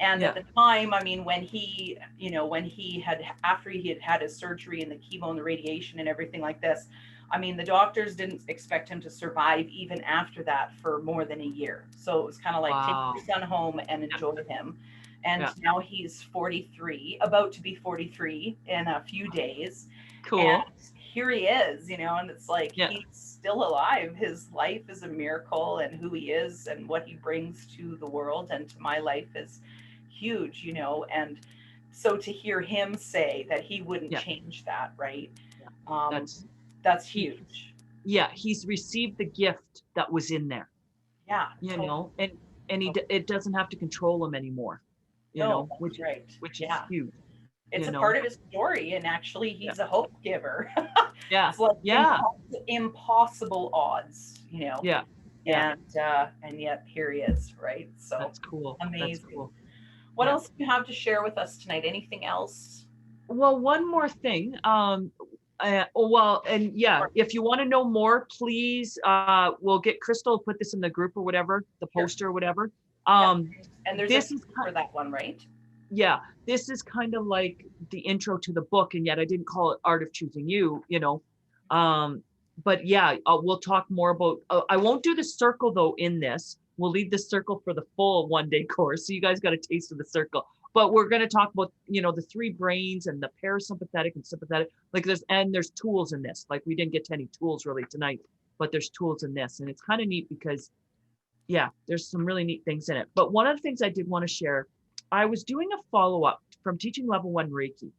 Speaker 1: And
Speaker 2: Yeah.
Speaker 1: at the time, I mean, when he, when he had, after he had had his surgery and the chemo and the radiation and everything like this, I mean, the doctors didn't expect him to survive even after that for more than a year. So it was kind of like, take your
Speaker 2: Wow.
Speaker 1: son home and
Speaker 2: Yeah.
Speaker 1: enjoy him. And
Speaker 2: Yeah.
Speaker 1: now he's 43, about to be 43 in a few days. And
Speaker 2: Cool.
Speaker 1: here he is, and it's like
Speaker 2: Yeah.
Speaker 1: he's still alive. His life is a miracle, and who he is and what he brings to the world and to my life is huge. And so to hear him say that he wouldn't
Speaker 2: Yeah.
Speaker 1: change that, right?
Speaker 2: Yeah.
Speaker 1: Um,
Speaker 2: That's
Speaker 1: that's
Speaker 2: he.
Speaker 1: huge.
Speaker 2: Yeah. He's received the gift that was in there,
Speaker 1: Yeah,
Speaker 2: you
Speaker 1: totally.
Speaker 2: know, and
Speaker 1: Totally.
Speaker 2: it doesn't have to control him anymore,
Speaker 1: No, that's right.
Speaker 2: which is
Speaker 1: Yeah.
Speaker 2: huge,
Speaker 1: It's
Speaker 2: you
Speaker 1: a
Speaker 2: know.
Speaker 1: part of his story, and actually,
Speaker 2: Yeah.
Speaker 1: he's a hope giver.
Speaker 2: Yeah.
Speaker 1: It's like
Speaker 2: Yeah.
Speaker 1: impossible odds.
Speaker 2: Yeah. Yeah.
Speaker 1: And yet here he is, right? So
Speaker 2: That's cool. That's
Speaker 1: amazing.
Speaker 2: cool.
Speaker 1: What
Speaker 2: Yeah.
Speaker 1: else do you have to share with us tonight? Anything else?
Speaker 2: Well, one more thing. Well, and yeah,
Speaker 1: Or
Speaker 2: if you want to know more, please, we'll get Crystal to put this in the group or whatever, the
Speaker 1: here.
Speaker 2: poster or whatever.
Speaker 1: Yep.
Speaker 2: Um,
Speaker 1: And there's a
Speaker 2: this
Speaker 1: fee
Speaker 2: is
Speaker 1: for that one, right?
Speaker 2: yeah, this is kind of like the intro to the book, and yet I didn't call it Art of Choosing You. Um, but yeah, we'll talk more about. I won't do the circle though in this. We'll leave the circle for the full 1 day course, so you guys got a taste of the circle. But we're going to talk about the three brains and the parasympathetic and sympathetic. Like there's tools in this. Like we didn't get to any tools really tonight, but there's tools in this, and it's kind of neat because yeah, there's some really neat things in it. But one of the things I did want to share, I was doing a follow up from teaching level 1 Reiki,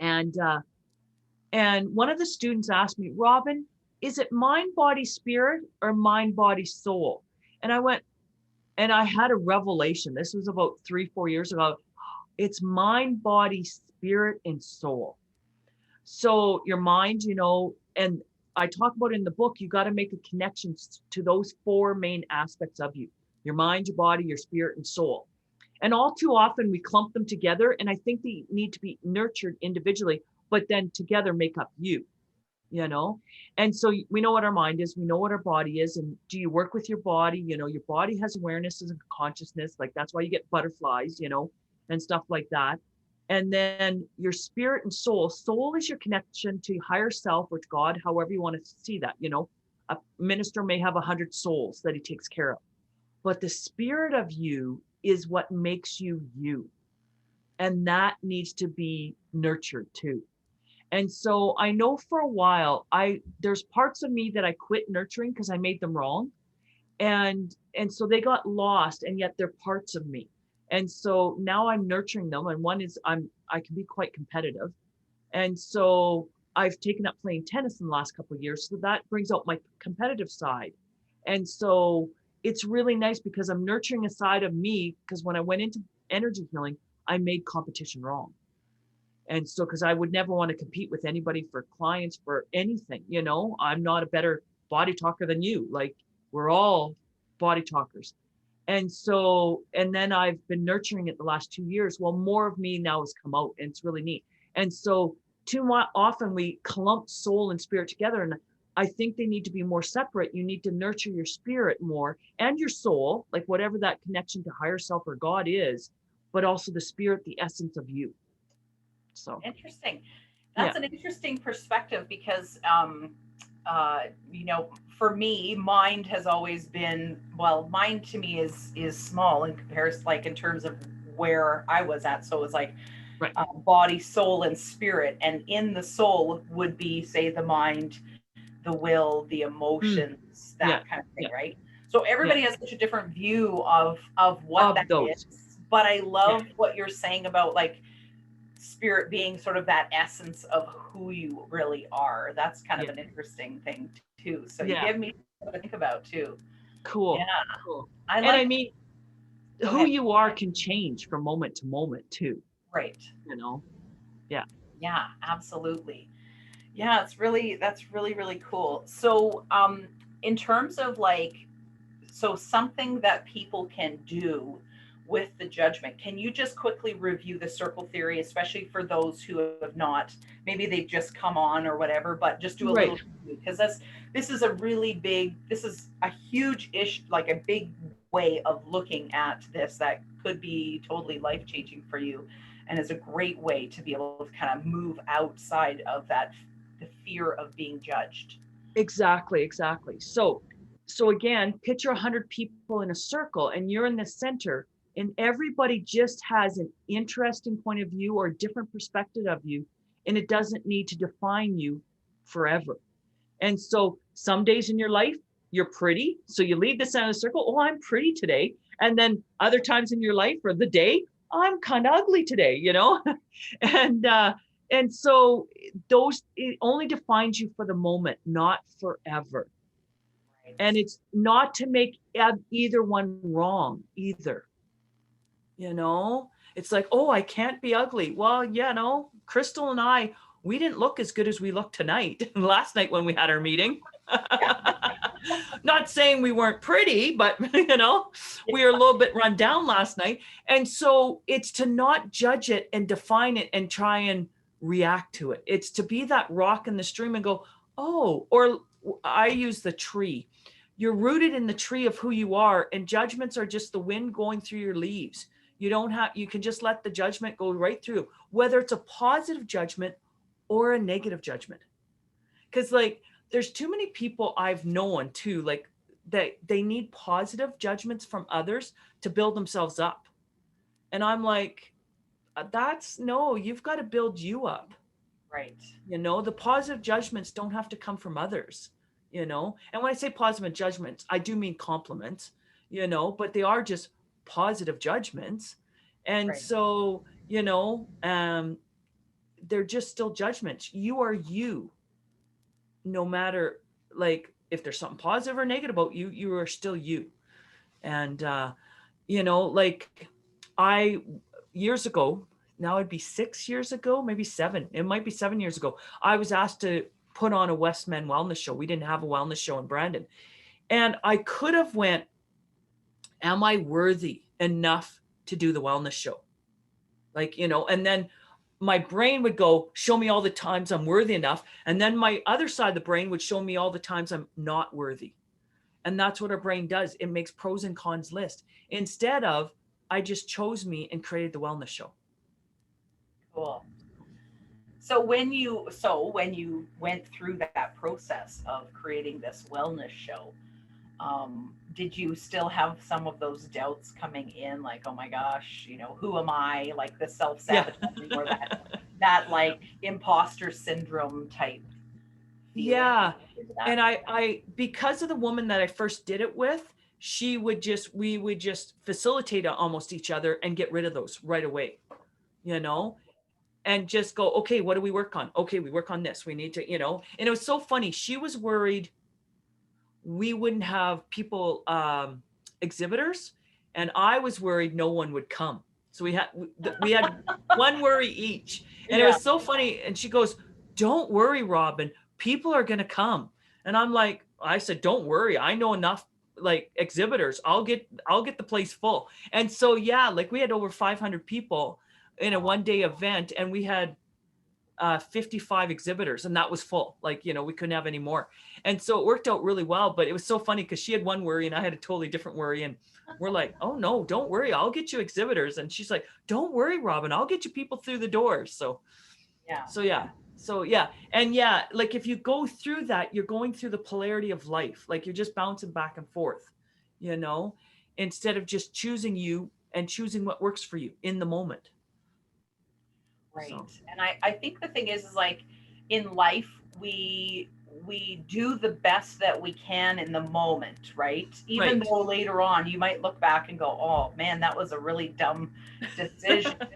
Speaker 2: and one of the students asked me, Robin, is it mind, body, spirit, or mind, body, soul? And I went, and I had a revelation. This was about 3-4 years ago. It's mind, body, spirit, and soul. So your mind, and I talk about in the book, you got to make a connection to those four main aspects of you: your mind, your body, your spirit, and soul. And all too often we clump them together. And I think they need to be nurtured individually, but then together make up you. And so we know what our mind is, we know what our body is. And do you work with your body? Your body has awareness and consciousness. Like that's why you get butterflies, and stuff like that. And then your spirit and soul is your connection to higher self, or to God, however you want to see that. A minister may have 100 souls that he takes care of, but the spirit of you is what makes you you. And that needs to be nurtured too. And so I know for a while, there's parts of me that I quit nurturing because I made them wrong. And so they got lost, and yet they're parts of me. And so now I'm nurturing them. And one is I can be quite competitive. And so I've taken up playing tennis in the last couple of years. So that brings out my competitive side. And so it's really nice because I'm nurturing a side of me, because when I went into energy healing, I made competition wrong. And so, because I would never want to compete with anybody for clients for anything, I'm not a better body talker than you. Like we're all body talkers. And so, and then I've been nurturing it the last 2 years. Well, more of me now has come out, and it's really neat. And so often we clump soul and spirit together. And I think they need to be more separate. You need to nurture your spirit more and your soul, like whatever that connection to higher self or God is, but also the spirit, the essence of you. So,
Speaker 1: Interesting.
Speaker 2: yeah.
Speaker 1: That's an interesting perspective because, for me, mind has always been, well, mind to me is small in comparison, like in terms of where I was at. So it was like
Speaker 2: Right.
Speaker 1: body, soul, and spirit. And in the soul would be, say, the mind, the will, the
Speaker 2: Mm,
Speaker 1: emotions, that
Speaker 2: yeah.
Speaker 1: kind of thing,
Speaker 2: Yeah.
Speaker 1: right? So
Speaker 2: Yeah.
Speaker 1: everybody has such a different view of what
Speaker 2: Of
Speaker 1: that
Speaker 2: those.
Speaker 1: is. But I
Speaker 2: Yeah.
Speaker 1: love what you're saying about like spirit being sort of that essence of who you really are. That's kind of
Speaker 2: Yeah.
Speaker 1: an interesting thing too. So you
Speaker 2: Yeah.
Speaker 1: give me something to think about too. Yeah,
Speaker 2: Cool. Cool.
Speaker 1: I
Speaker 2: And I
Speaker 1: like.
Speaker 2: mean,
Speaker 1: Go
Speaker 2: who
Speaker 1: ahead.
Speaker 2: you are can change from moment to moment too,
Speaker 1: Right.
Speaker 2: you know? Yeah.
Speaker 1: Yeah, absolutely. Yeah, that's really cool. So, in terms of like, so something that people can do with the judgment, can you just quickly review the circle theory, especially for those who have not, maybe they've just come on or whatever, but just do a little
Speaker 2: Right.
Speaker 1: review because this is a really big, this is a huge issue, like a big way of looking at this that could be totally life changing for you, and is a great way to be able to kind of move outside of that, the fear of being judged.
Speaker 2: Exactly, exactly. So again, picture 100 people in a circle and you're in the center, and everybody just has an interesting point of view or a different perspective of you, and it doesn't need to define you forever. And so some days in your life, you're pretty. So you leave the center of the circle. Oh, I'm pretty today. And then other times in your life or the day, I'm kind of ugly today, and and so those, it only defines you for the moment, not forever. And
Speaker 1: Right.
Speaker 2: it's not to make either one wrong either. It's like, oh, I can't be ugly. Well, Crystal and I, we didn't look as good as we look tonight, last night when we had our meeting.
Speaker 1: Yeah.
Speaker 2: Not saying we weren't pretty, but
Speaker 1: Yeah.
Speaker 2: we were a little bit run down last night. And so it's to not judge it and define it and try and react to it. It's to be that rock in the stream and go, oh, or I use the tree. You're rooted in the tree of who you are, and judgments are just the wind going through your leaves. You can just let the judgment go right through, whether it's a positive judgment or a negative judgment. Because, like, there's too many people I've known too, like, that they need positive judgments from others to build themselves up. And I'm like, that's no, you've got to build you up.
Speaker 1: Right.
Speaker 2: The positive judgments don't have to come from others. And when I say positive judgments, I do mean compliments, but they are just positive judgments. And
Speaker 1: Right.
Speaker 2: so, they're just still judgments. You are you, no matter, like, if there's something positive or negative about you, you are still you. And like, I years ago, now it'd be 6 years ago, maybe seven, it might be 7 years ago, I was asked to put on a West Men wellness show. We didn't have a wellness show in Brandon. And I could have went, am I worthy enough to do the wellness show? Like, and then my brain would go, show me all the times I'm worthy enough. And then my other side of the brain would show me all the times I'm not worthy. And that's what our brain does. It makes pros and cons list. Instead of, I just chose me and created the wellness show.
Speaker 1: Cool. So when you went through that process of creating this wellness show, did you still have some of those doubts coming in, like, oh my gosh, who am I, like the
Speaker 2: Yeah.
Speaker 1: self-sabotaging, or that like imposter syndrome type feeling
Speaker 2: Yeah.
Speaker 1: into that?
Speaker 2: And I, because of the woman that I first did it with, we would just facilitate almost each other and get rid of those right away, you know, and just go, okay, what do we work on? Okay, we work on this. We need to. And it was so funny. She was worried we wouldn't have people, exhibitors, and I was worried no one would come. So we had one worry each, and it
Speaker 1: Yeah.
Speaker 2: was so funny. And she goes, "Don't worry, Robin. People are gonna come." And I said, "Don't worry. I know enough, like, exhibitors. I'll get the place full." And so, yeah, like, we had over 500 people in a
Speaker 1: Wow.
Speaker 2: 1 day event, and we had 55 exhibitors, and that was full. Like, we couldn't have any more. And so it worked out really well. But it was so funny because she had one worry and I had a totally different worry. And we're like, oh no, don't worry, I'll get you exhibitors. And she's like, don't worry, Robin, I'll get you people through the doors. So,
Speaker 1: Yeah.
Speaker 2: so yeah. So yeah. And yeah, like, if you go through that, you're going through the polarity of life. Like, you're just bouncing back and forth, you know, instead of just choosing you and choosing what works for you in the moment.
Speaker 1: Right.
Speaker 2: So,
Speaker 1: And I think the thing is like, in life, we do the best that we can in the moment, right? Even
Speaker 2: right.
Speaker 1: though later on you might look back and go, oh man, that was a really dumb decision,
Speaker 2: Yeah.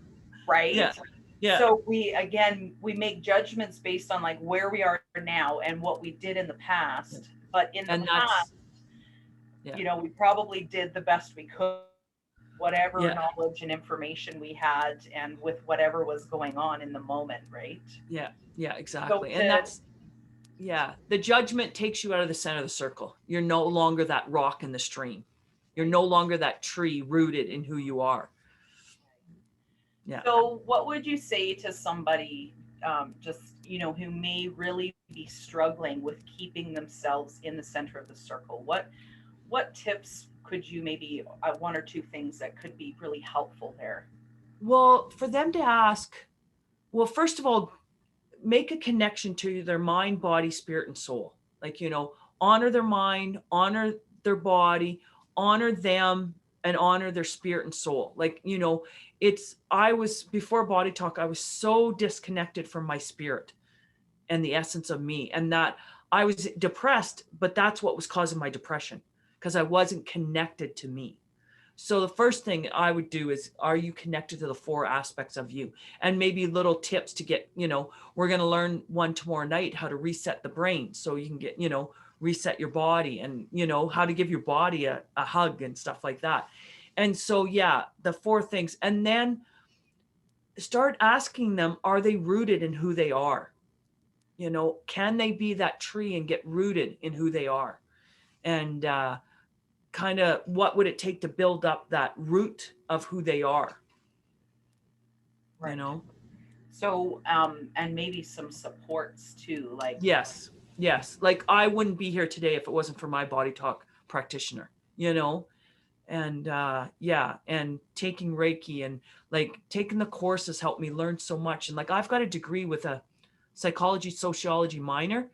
Speaker 1: right?
Speaker 2: Yeah.
Speaker 1: So we make judgments based on like where we are now and what we did in the
Speaker 2: Yeah.
Speaker 1: past. But in the
Speaker 2: And
Speaker 1: past,
Speaker 2: that's, yeah.
Speaker 1: we probably did the best we could, whatever
Speaker 2: Yeah.
Speaker 1: knowledge and information we had, and with whatever was going on in the moment, right?
Speaker 2: Yeah, yeah,
Speaker 1: So
Speaker 2: exactly. And
Speaker 1: to
Speaker 2: that's, yeah, the judgment takes you out of the center of the circle. You're no longer that rock in the stream. You're
Speaker 1: Right.
Speaker 2: no longer that tree rooted in who you are. Yeah.
Speaker 1: So, what would you say to somebody, just who may really be struggling with keeping themselves in the center of the circle? What tips could you maybe one or two things that could be really helpful there?
Speaker 2: Well, for them to ask, well, first of all, make a connection to their mind, body, spirit, and soul. Like, honor their mind, honor their body, honor them, and honor their spirit and soul. Like, I was, before Body Talk, I was so disconnected from my spirit and the essence of me. And that I was depressed, but that's what was causing my depression, because I wasn't connected to me. So the first thing I would do is, are you connected to the four aspects of you? And maybe little tips to get, we're going to learn one tomorrow night, how to reset the brain so you can get, reset your body, and, how to give your body a hug and stuff like that. And so, yeah, the four things. And then start asking them, are they rooted in who they are? Can they be that tree and get rooted in who they are? And, kind of what would it take to build up that root of who they are, you
Speaker 1: Right.
Speaker 2: know?
Speaker 1: So, and maybe some supports too, like,
Speaker 2: Yes, yes. Like, I wouldn't be here today if it wasn't for my Body Talk practitioner, and yeah, and taking Reiki and like taking the courses helped me learn so much. And like, I've got a degree with a psychology sociology minor,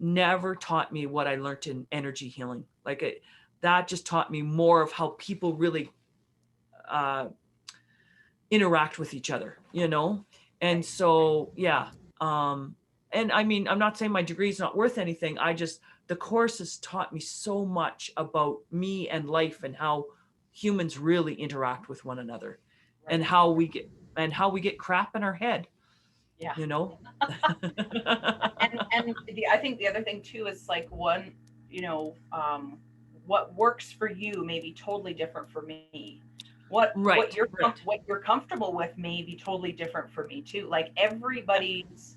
Speaker 2: never taught me what I learned in energy healing. Like, that just taught me more of how people really uh, interact with each other, And
Speaker 1: right.
Speaker 2: so, yeah. And I mean, I'm not saying my degree is not worth anything. The course has taught me so much about me and life, and how humans really interact with one another, and
Speaker 1: Right.
Speaker 2: how we get crap in our head,
Speaker 1: Yeah.
Speaker 2: you know?
Speaker 1: And I think the other thing too is like one, what works for you may be totally different for me.
Speaker 2: Right, right.
Speaker 1: What you're comfortable with may be totally different for me too. Like everybody's,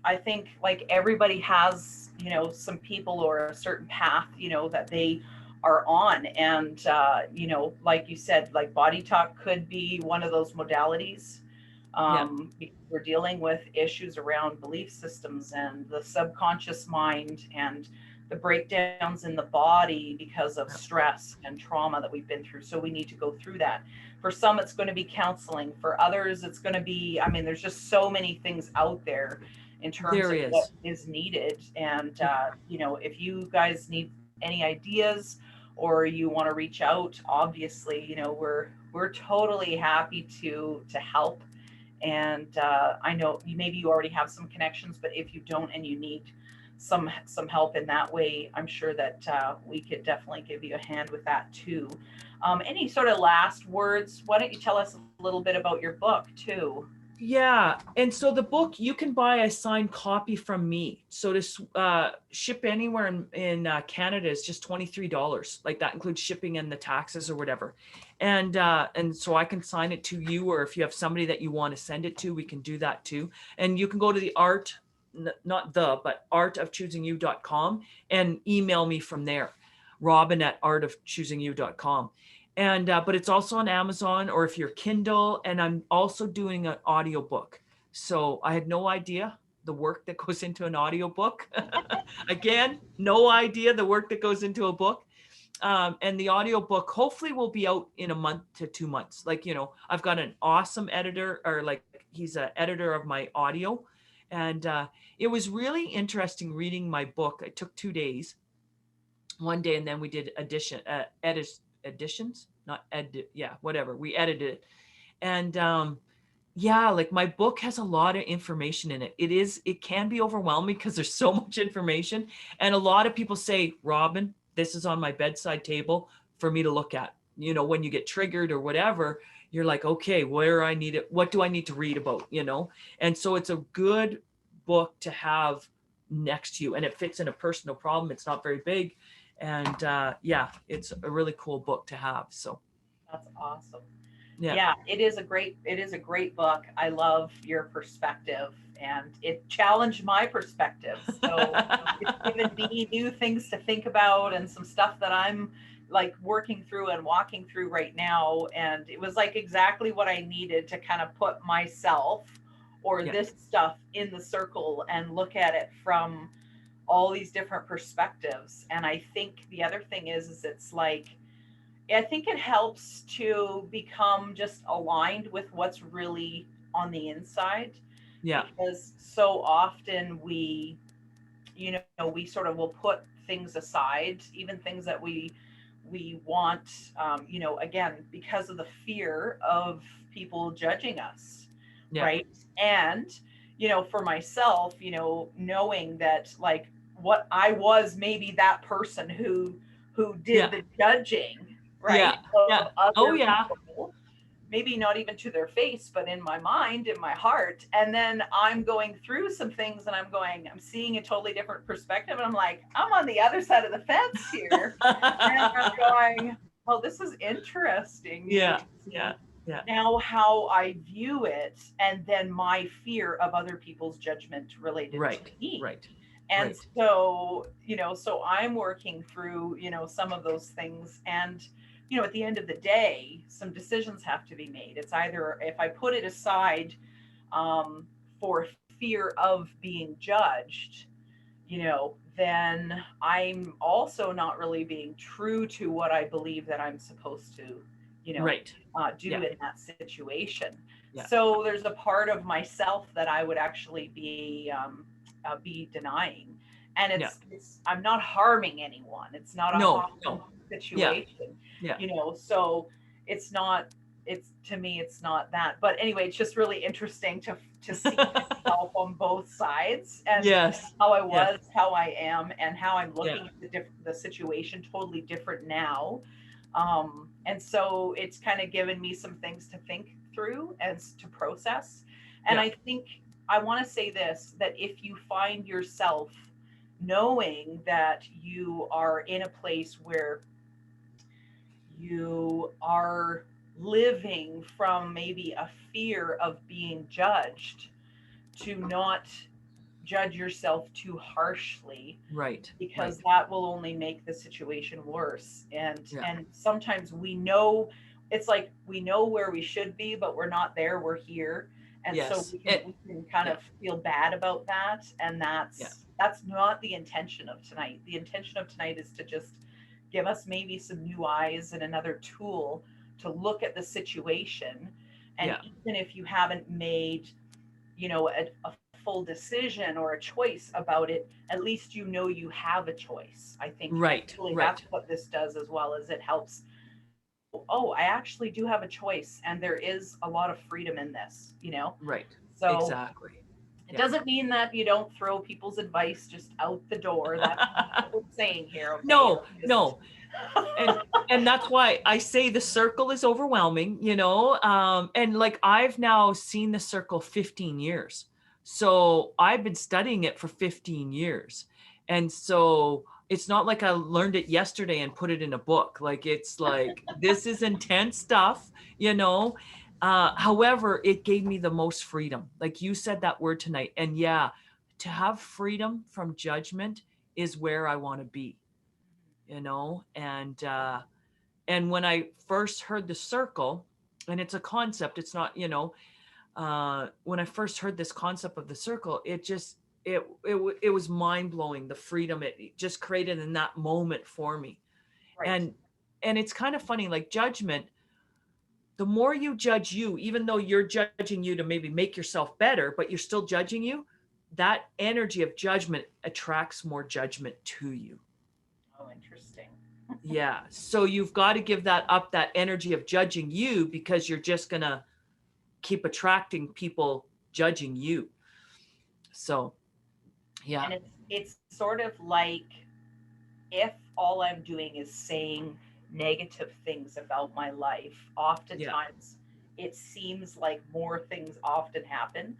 Speaker 1: I think like everybody has, some people or a certain path, that they are on. And, like you said, like Body Talk could be one of those modalities.
Speaker 2: Yeah,
Speaker 1: Because we're dealing with issues around belief systems and the subconscious mind and the breakdowns in the body because of
Speaker 2: yeah.
Speaker 1: stress and trauma that we've been through. So we need to go through that. For some, it's going to be counseling. For others, it's going to be, I mean, there's just so many things out there in terms
Speaker 2: There
Speaker 1: of what
Speaker 2: is.
Speaker 1: is needed. And,
Speaker 2: Yeah,
Speaker 1: if you guys need any ideas or you want to reach out, obviously, we're totally happy to help. And I know maybe you already have some connections, but if you don't and you need some help in that way, I'm sure that we could definitely give you a hand with that too. Any sort of last words? Why don't you tell us a little bit about your book too?
Speaker 2: yeah. And so the book, you can buy a signed copy from me. So to ship anywhere in Canada is just $23. Like, that includes shipping and the taxes or whatever. And so I can sign it to you, or if you have somebody that you want to send it to, we can do that too. And you can go to the but artofchoosingyou.com, and email me from there, robin@artofchoosingyou.com. And but it's also on Amazon, or if you're Kindle. And I'm also doing an audiobook. So I had no idea the work that goes into an audiobook. Again, no idea the work that goes into a book. And the audiobook hopefully will be out in a month to 2 months. Like, I've got an awesome editor, or like, he's an editor of my audio. And it was really interesting reading my book. It took 2 days, one day, and then we did editions, not yeah, whatever, we edited it. And yeah, like, my book has a lot of information in it. It can be overwhelming because there's so much information. And a lot of people say, Robin, this is on my bedside table for me to look at. When you get triggered or whatever, you're like, okay, where I need it, what do I need to read about? And so it's a good book to have next to you, and it fits in a personal problem. It's not very big. And yeah, it's a really cool book to have. So
Speaker 1: That's awesome.
Speaker 2: yeah.
Speaker 1: Yeah, it is a great book. I love your perspective, and it challenged my perspective. So it's given me new things to think about and some stuff that I'm like working through and walking through right now. And it was like exactly what I needed to kind of put myself or
Speaker 2: Yeah.
Speaker 1: this stuff in the circle and look at it from all these different perspectives. And I think the other thing is it's like, I think it helps to become just aligned with what's really on the inside,
Speaker 2: Yeah.
Speaker 1: because so often we, we sort of will put things aside, even things that we want, again, because of the fear of people judging us,
Speaker 2: Yeah.
Speaker 1: right? And, for myself, knowing that, like, what I was maybe that person who did
Speaker 2: Yeah.
Speaker 1: the judging,
Speaker 2: Yeah.
Speaker 1: right, of
Speaker 2: Yeah.
Speaker 1: other
Speaker 2: Oh yeah.
Speaker 1: people, maybe not even to their face, but in my mind, in my heart. And then I'm going through some things and I'm seeing a totally different perspective. And I'm like, I'm on the other side of the fence here. And I'm going, well, this is interesting,
Speaker 2: Yeah.
Speaker 1: to
Speaker 2: Yeah.
Speaker 1: see
Speaker 2: Yeah.
Speaker 1: now how I view it, and then my fear of other people's judgment related to
Speaker 2: Right.
Speaker 1: me.
Speaker 2: Right.
Speaker 1: And
Speaker 2: Right.
Speaker 1: so, so I'm working through, some of those things. And, at the end of the day, some decisions have to be made. It's either, if I put it aside, for fear of being judged, then I'm also not really being true to what I believe that I'm supposed to,
Speaker 2: Right.
Speaker 1: do
Speaker 2: Yeah.
Speaker 1: in that situation.
Speaker 2: Yeah.
Speaker 1: So there's a part of myself that I would actually be denying, and
Speaker 2: Yeah.
Speaker 1: I'm not harming anyone. It's not a
Speaker 2: No.
Speaker 1: harm
Speaker 2: No. Yeah.
Speaker 1: situation,
Speaker 2: Yeah.
Speaker 1: So it's not. It's, to me, it's not that. But anyway, it's just really interesting to see myself on both sides, and
Speaker 2: Yes.
Speaker 1: how I
Speaker 2: Yeah.
Speaker 1: was, how I am, and how I'm
Speaker 2: Yeah.
Speaker 1: looking at the situation totally different now. And so it's kind of given me some things to think through and to process. And
Speaker 2: Yeah.
Speaker 1: I think I want to say this, that if you find yourself knowing that you are in a place where you are living from maybe a fear of being judged, to not judge yourself too harshly,
Speaker 2: Right.
Speaker 1: because
Speaker 2: Right.
Speaker 1: that will only make the situation worse. and
Speaker 2: Yeah.
Speaker 1: and sometimes we know, it's like we know where we should be, but we're not there, we're here. And so
Speaker 2: Yes.
Speaker 1: we can kind
Speaker 2: Yeah.
Speaker 1: of feel bad about that, and
Speaker 2: Yeah.
Speaker 1: that's not the intention of tonight. The intention of tonight is to just give us maybe some new eyes and another tool to look at the situation. And
Speaker 2: Yeah.
Speaker 1: even if you haven't made, a full decision or a choice about it, at least you have a choice. I think
Speaker 2: Right.
Speaker 1: really that's
Speaker 2: Right.
Speaker 1: what this does, as well as it helps. Oh, I actually do have a choice, and there is a lot of freedom in this.
Speaker 2: Right.
Speaker 1: So
Speaker 2: Exactly.
Speaker 1: it
Speaker 2: Yeah.
Speaker 1: doesn't mean that you don't throw people's advice just out the door. That's not what we're saying here, okay?
Speaker 2: No,
Speaker 1: Just
Speaker 2: no. And that's why I say the circle is overwhelming, and like I've now seen the circle 15 years. So I've been studying it for 15 years. And so it's not like I learned it yesterday and put it in a book. Like it's like this is intense stuff, you know. However, it gave me the most freedom. Like you said that word tonight. And yeah, to have freedom from judgment is where I want to be, and when I first heard the circle, and it's a concept, it's not, when I first heard this concept of the circle, it was mind blowing, the freedom it just created in that moment for me.
Speaker 1: right.
Speaker 2: And it's kind of funny, like judgment, the more you judge you, even though you're judging you to maybe make yourself better, but you're still judging you, that energy of judgment attracts more judgment to you.
Speaker 1: Oh, interesting.
Speaker 2: Yeah. So you've got to give that up, that energy of judging you, because you're just going to keep attracting people judging you. So, yeah.
Speaker 1: And it's sort of like, if all I'm doing is saying negative things about my life,
Speaker 2: Yeah.
Speaker 1: oftentimes it seems like more things often happen,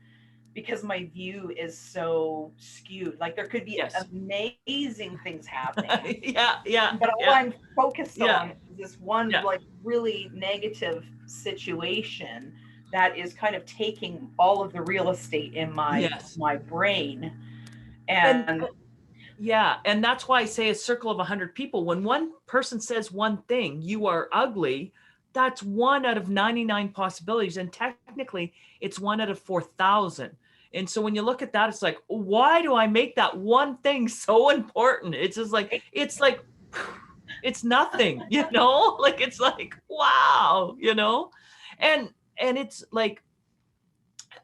Speaker 1: because my view is so skewed. Like, there could be
Speaker 2: Yes.
Speaker 1: amazing things happening,
Speaker 2: Yeah. Yeah.
Speaker 1: but all
Speaker 2: Yeah.
Speaker 1: I'm focused
Speaker 2: Yeah.
Speaker 1: on is this one,
Speaker 2: Yeah.
Speaker 1: like, really negative situation that is kind of taking all of the real estate in my
Speaker 2: Yes.
Speaker 1: my brain.
Speaker 2: And
Speaker 1: And
Speaker 2: yeah. And that's why I say a circle of 100 people. When one person says one thing, you are ugly, that's one out of 99 possibilities. And technically, it's one out of 4,000. And so when you look at that, it's like, why do I make that one thing so important? It's just like, it's like, it's nothing, you know, like, it's like, wow, you know, and, and it's like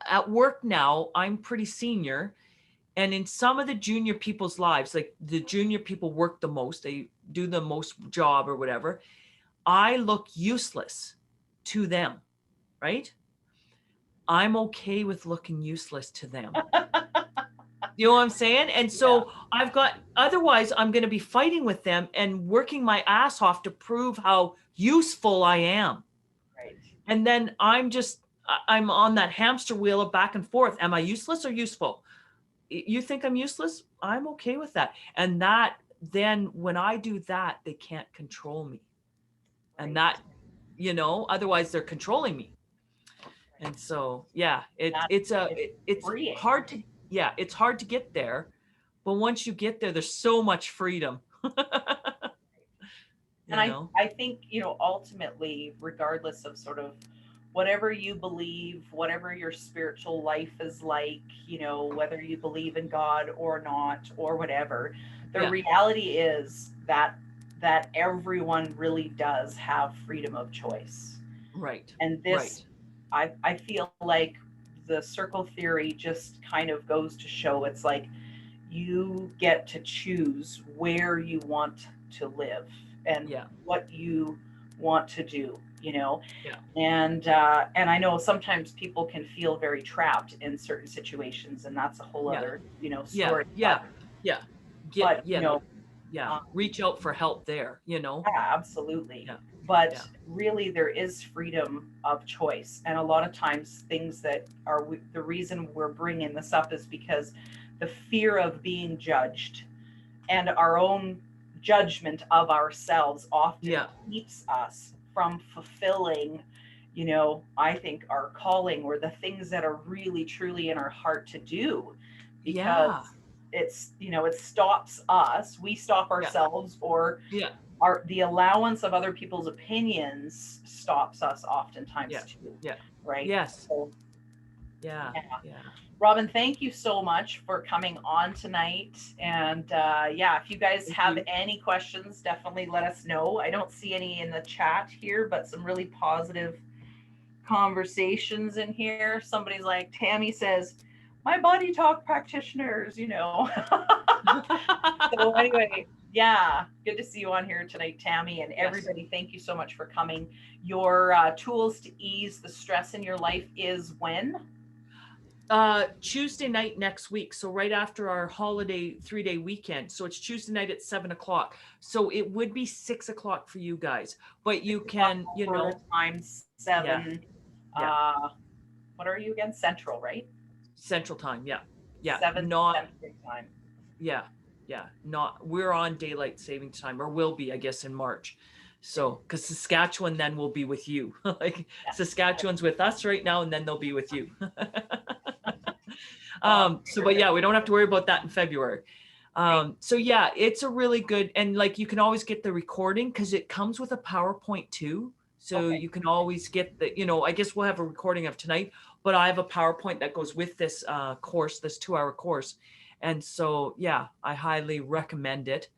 Speaker 2: at work now, I'm pretty senior. And in some of the junior people's lives, like the junior people work the most, they do the most job or whatever. I look useless to them, right? I'm okay with looking useless to them. You know what I'm saying? And
Speaker 1: Yeah,
Speaker 2: so I've got, otherwise, I'm going to be fighting with them and working my ass off to prove how useful I am.
Speaker 1: right.
Speaker 2: And then I'm on that hamster wheel of back and forth. Am I useless or useful? You think I'm useless? I'm okay with that. And that, then when I do that, they can't control me. And
Speaker 1: Right.
Speaker 2: that, otherwise they're controlling me. And so, yeah,
Speaker 1: That it's
Speaker 2: it's
Speaker 1: freeing.
Speaker 2: hard to, yeah, it's hard to get there. But once you get there, there's so much freedom.
Speaker 1: And
Speaker 2: you know?
Speaker 1: I think, ultimately, regardless of sort of whatever you believe, whatever your spiritual life is like, whether you believe in God or not, or whatever, the
Speaker 2: Yeah.
Speaker 1: reality is that everyone really does have freedom of choice.
Speaker 2: Right.
Speaker 1: And this,
Speaker 2: Right.
Speaker 1: I feel like the circle theory just kind of goes to show it's like you get to choose where you want to live and
Speaker 2: Yeah.
Speaker 1: what you want to do,
Speaker 2: Yeah.
Speaker 1: and I know sometimes people can feel very trapped in certain situations, and that's a whole
Speaker 2: Yeah.
Speaker 1: other
Speaker 2: Yeah.
Speaker 1: story.
Speaker 2: Yeah. Yeah.
Speaker 1: But
Speaker 2: Yeah.
Speaker 1: um,
Speaker 2: Reach out for help there, you know?
Speaker 1: yeah, absolutely.
Speaker 2: Yeah.
Speaker 1: But
Speaker 2: Yeah.
Speaker 1: really, there is freedom of choice. And a lot of times, things that are the reason we're bringing this up is because the fear of being judged and our own judgment of ourselves often
Speaker 2: Yeah.
Speaker 1: keeps us from fulfilling, I think our calling or the things that are really truly in our heart to do,
Speaker 2: Yeah.
Speaker 1: because it stops us, we stop
Speaker 2: Yeah.
Speaker 1: ourselves, or
Speaker 2: Yeah.
Speaker 1: the allowance of other people's opinions stops us oftentimes
Speaker 2: Yeah.
Speaker 1: too,
Speaker 2: Yeah.
Speaker 1: right?
Speaker 2: Yes.
Speaker 1: So
Speaker 2: Yeah.
Speaker 1: yeah.
Speaker 2: Yeah.
Speaker 1: Robin, thank you so much for coming on tonight. And yeah, if you guys
Speaker 2: Thank
Speaker 1: have
Speaker 2: you.
Speaker 1: any questions, definitely let us know. I don't see any in the chat here, but some really positive conversations in here. Somebody's like, Tammy says, my body talk practitioners. So, anyway, yeah, good to see you on here tonight, Tammy. And
Speaker 2: Yes.
Speaker 1: everybody, thank you so much for coming. Your tools to ease the stress in your life is when?
Speaker 2: Tuesday night next week. So right after our holiday 3-day weekend. So it's Tuesday night at 7 o'clock. So it would be 6 o'clock for you guys, but you
Speaker 1: 6 o'clock
Speaker 2: can,
Speaker 1: Alberta time,
Speaker 2: yeah,
Speaker 1: 7.
Speaker 2: yeah,
Speaker 1: Uh, what are you again? Central, right?
Speaker 2: Central Time. Yeah. Yeah.
Speaker 1: 7
Speaker 2: Not,
Speaker 1: Central time.
Speaker 2: yeah. Yeah. Not, we're on daylight saving time, or will be, I guess, in March.
Speaker 1: Right.
Speaker 2: So, because Saskatchewan then will be with you. Like
Speaker 1: Yes.
Speaker 2: Saskatchewan's with us right now, and then they'll be with you.
Speaker 1: Oh,
Speaker 2: So, but
Speaker 1: perfect.
Speaker 2: yeah, we don't have to worry about that in February.
Speaker 1: Right.
Speaker 2: So yeah, it's a really good, and like you can always get the recording because it comes with a PowerPoint too. So
Speaker 1: Okay.
Speaker 2: you can always get I guess we'll have a recording of tonight, but I have a PowerPoint that goes with this course, this 2-hour course. And so, yeah, I highly recommend it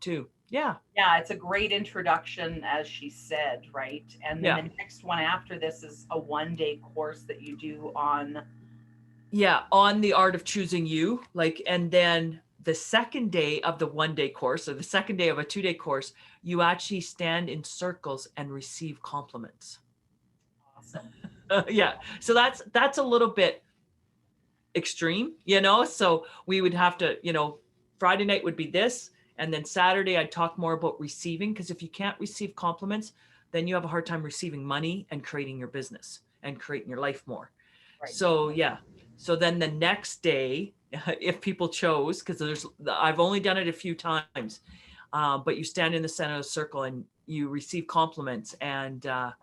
Speaker 2: too. Yeah.
Speaker 1: Yeah, it's a great introduction, as she said, right? And then
Speaker 2: Yeah.
Speaker 1: the next one after this is a 1-day course that you do on.
Speaker 2: Yeah, on the art of choosing you, like, and then the second day of the 1-day course, or the second day of a 2-day course, you actually stand in circles and receive compliments.
Speaker 1: Awesome.
Speaker 2: Yeah, so that's a little bit extreme, so we would have to, Friday night would be this, and then Saturday I'd talk more about receiving, because if you can't receive compliments, then you have a hard time receiving money and creating your business and creating your life more.
Speaker 1: Right.
Speaker 2: So yeah, so then the next day, if people chose, because I've only done it a few times, but you stand in the center of the circle and you receive compliments, and a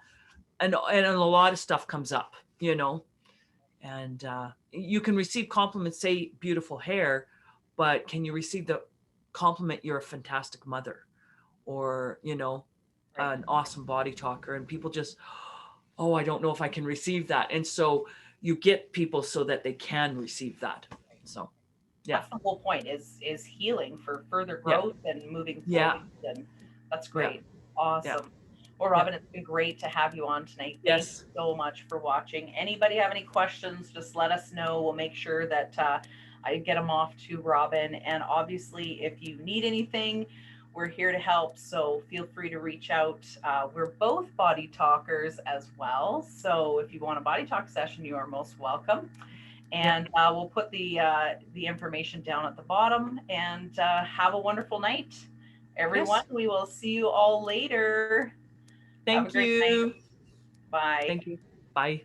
Speaker 2: lot of stuff comes up, and you can receive compliments, say beautiful hair, but can you receive the compliment you're a fantastic mother, or
Speaker 1: Right.
Speaker 2: an awesome body talker? And people just, oh, I don't know if I can receive that. And so you get people so that they can receive that. So yeah,
Speaker 1: That's the whole point, is healing for further
Speaker 2: yeah,
Speaker 1: growth and moving
Speaker 2: yeah,
Speaker 1: forward. And that's
Speaker 2: yeah,
Speaker 1: great.
Speaker 2: yeah,
Speaker 1: Awesome. Well,
Speaker 2: yeah.
Speaker 1: Robin, it's been great to have you on tonight. Thank you
Speaker 2: Yes.
Speaker 1: so much for watching. Anybody have any questions, just let us know. We'll make sure that I get them off to Robin. And obviously, if you need anything, we're here to help. So feel free to reach out. We're both body talkers as well. So if you want a body talk session, you are most welcome.
Speaker 2: Yeah.
Speaker 1: And we'll put the information down at the bottom. And have a wonderful night, everyone.
Speaker 2: Yes.
Speaker 1: We will see you all later. Have a
Speaker 2: Thank
Speaker 1: great night.
Speaker 2: you.
Speaker 1: Bye.
Speaker 2: Thank you. Bye.